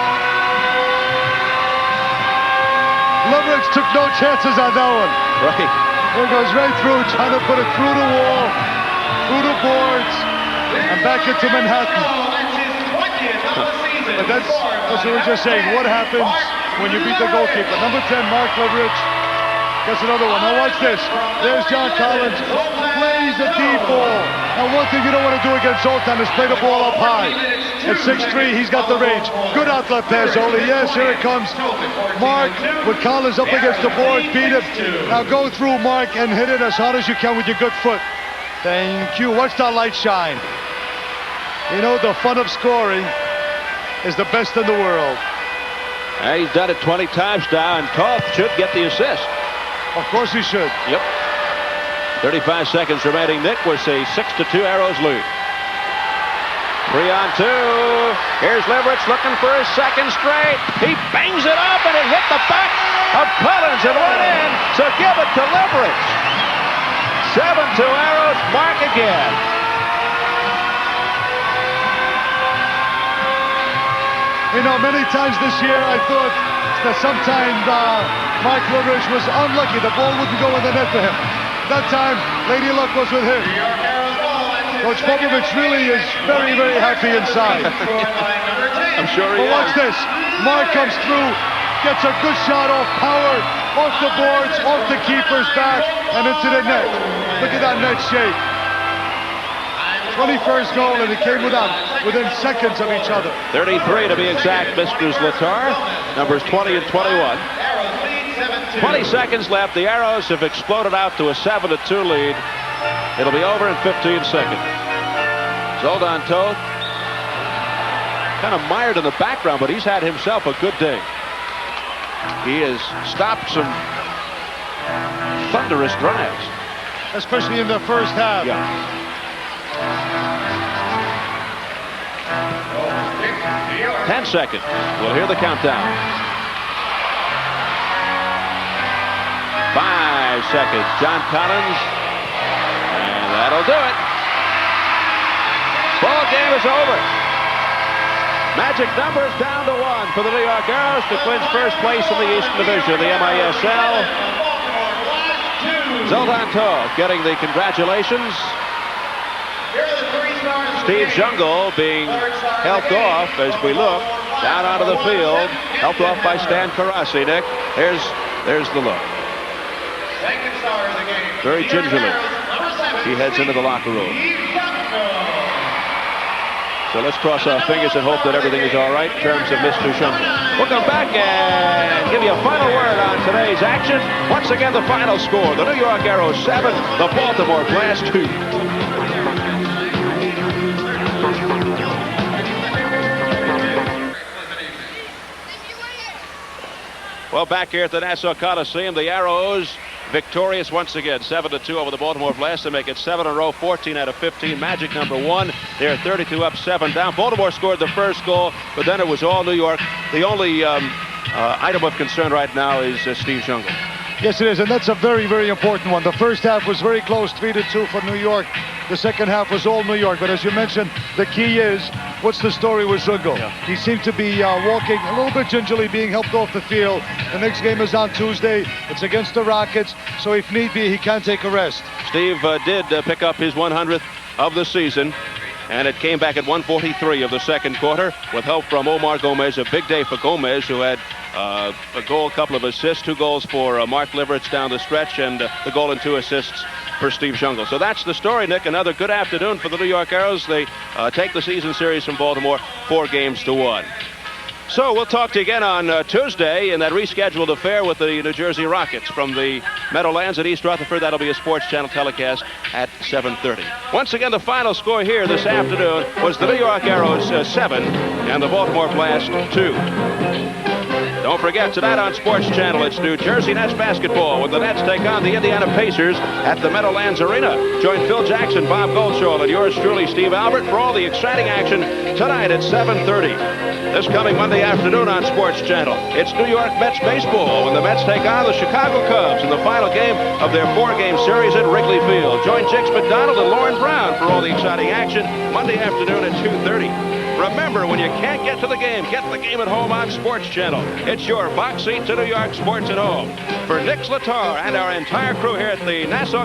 Liverich took no chances on that one. Right. It goes right through, trying to put it through the wall, through the boards, and back into Manhattan. But that's what we're just saying. What happens when you beat the goalkeeper? Number 10, Mark Liverich. Gets another one. Now watch this. There's John Collins. Plays a deep ball. Now one thing you don't want to do against Zoltan is play the ball up high. At 6'3", he's got the range. Good outlet pass, Ole. Yes, here it comes. Mark, with Collins up against the board, beat him. Now go through Mark and hit it as hard as you can with your good foot. Thank you. Watch that light shine. You know, the fun of scoring is the best in the world. And he's done it 20 times now, and Toth should get the assist. Of course he should. Yep. 35 seconds remaining. Nick was a 6-2 Arrows lead. 3-on-2. Here's Leverett looking for his second straight. He bangs it up, and it hit the back of Collins and went in. So give it to Leverett. 7-2 Arrows. Mark again. You know, many times this year I thought that sometimes Mark Leverett was unlucky. The ball wouldn't go in the net for him. That time, Lady Luck was with him. Coach Popovich really is very, very happy inside. I'm sure he is. But watch this. Mark comes through, gets a good shot off power, off the boards, off the keeper's back, and into the net. Look at that net shape. 21st goal, and it came within seconds of each other. 33 to be exact, Mr. Zlatar. Numbers 20 and 21. 20 seconds left. The Arrows have exploded out to a 7-2 lead. It'll be over in 15 seconds. Zoltan Toth, kind of mired in the background, but he's had himself a good day. He has stopped some thunderous drives. Especially in the first half. Yeah. 10 seconds. We'll hear the countdown. 5 seconds. John Collins. And that'll do it. Ball game is over. Magic numbers down to 1 for the New York Arrows to clinch first place in the Eastern Division of the MISL. Zoltan Toth getting the congratulations. Steve Zungul being helped off as we look down onto the field. Helped off by Stan Karasi, Nick. There's the look. Very gingerly. He heads into the locker room. So let's cross our fingers and hope that everything is all right in terms of Mr. Zungul. We'll come back and give you a final word on today's action. Once again, the final score. The New York Arrows 7, the Baltimore Blast 2. Well, back here at the Nassau Coliseum, the Arrows victorious once again, 7-2 over the Baltimore Blast. They make it 7 in a row, 14 out of 15. Magic number 1. They're 32 up, 7 down. Baltimore scored the first goal, but then it was all New York. The only item of concern right now is Steve Zungul. Yes, it is, and that's a very, very important one. The first half was very close, 3-2 for New York. The second half was all New York, but as you mentioned, the key is, what's the story with Zungul? Yeah. He seemed to be walking a little bit gingerly, being helped off the field. The next game is on Tuesday. It's against the Rockets, so if need be, he can take a rest. Steve did pick up his 100th of the season, and it came back at 1:43 of the second quarter with help from Omar Gomez. A big day for Gomez, who had a goal, a couple of assists, 2 goals for Mark Leverett down the stretch, and the goal and 2 assists for Steve Zungul. So that's the story, Nick. Another good afternoon for the New York Arrows. They take the season series from Baltimore 4-1. So we'll talk to you again on Tuesday in that rescheduled affair with the New Jersey Rockets from the Meadowlands at East Rutherford. That'll be a Sports Channel telecast at 7:30. Once again, the final score here this afternoon was the New York Arrows 7 and the Baltimore Blast 2. Don't forget, tonight on Sports Channel, it's New Jersey Nets basketball when the Nets take on the Indiana Pacers at the Meadowlands Arena. Join Phil Jackson, Bob Goldschall, and yours truly, Steve Albert, for all the exciting action tonight at 7:30. This coming Monday afternoon on Sports Channel, it's New York Mets baseball when the Mets take on the Chicago Cubs in the final game of their 4-game series at Wrigley Field. Join Jakes McDonald and Lauren Brown for all the exciting action Monday afternoon at 2:30. Remember, when you can't get to the game, get the game at home on Sports Channel. It's your box seat to New York sports at home. For Nick Zlatar and our entire crew here at the Nassau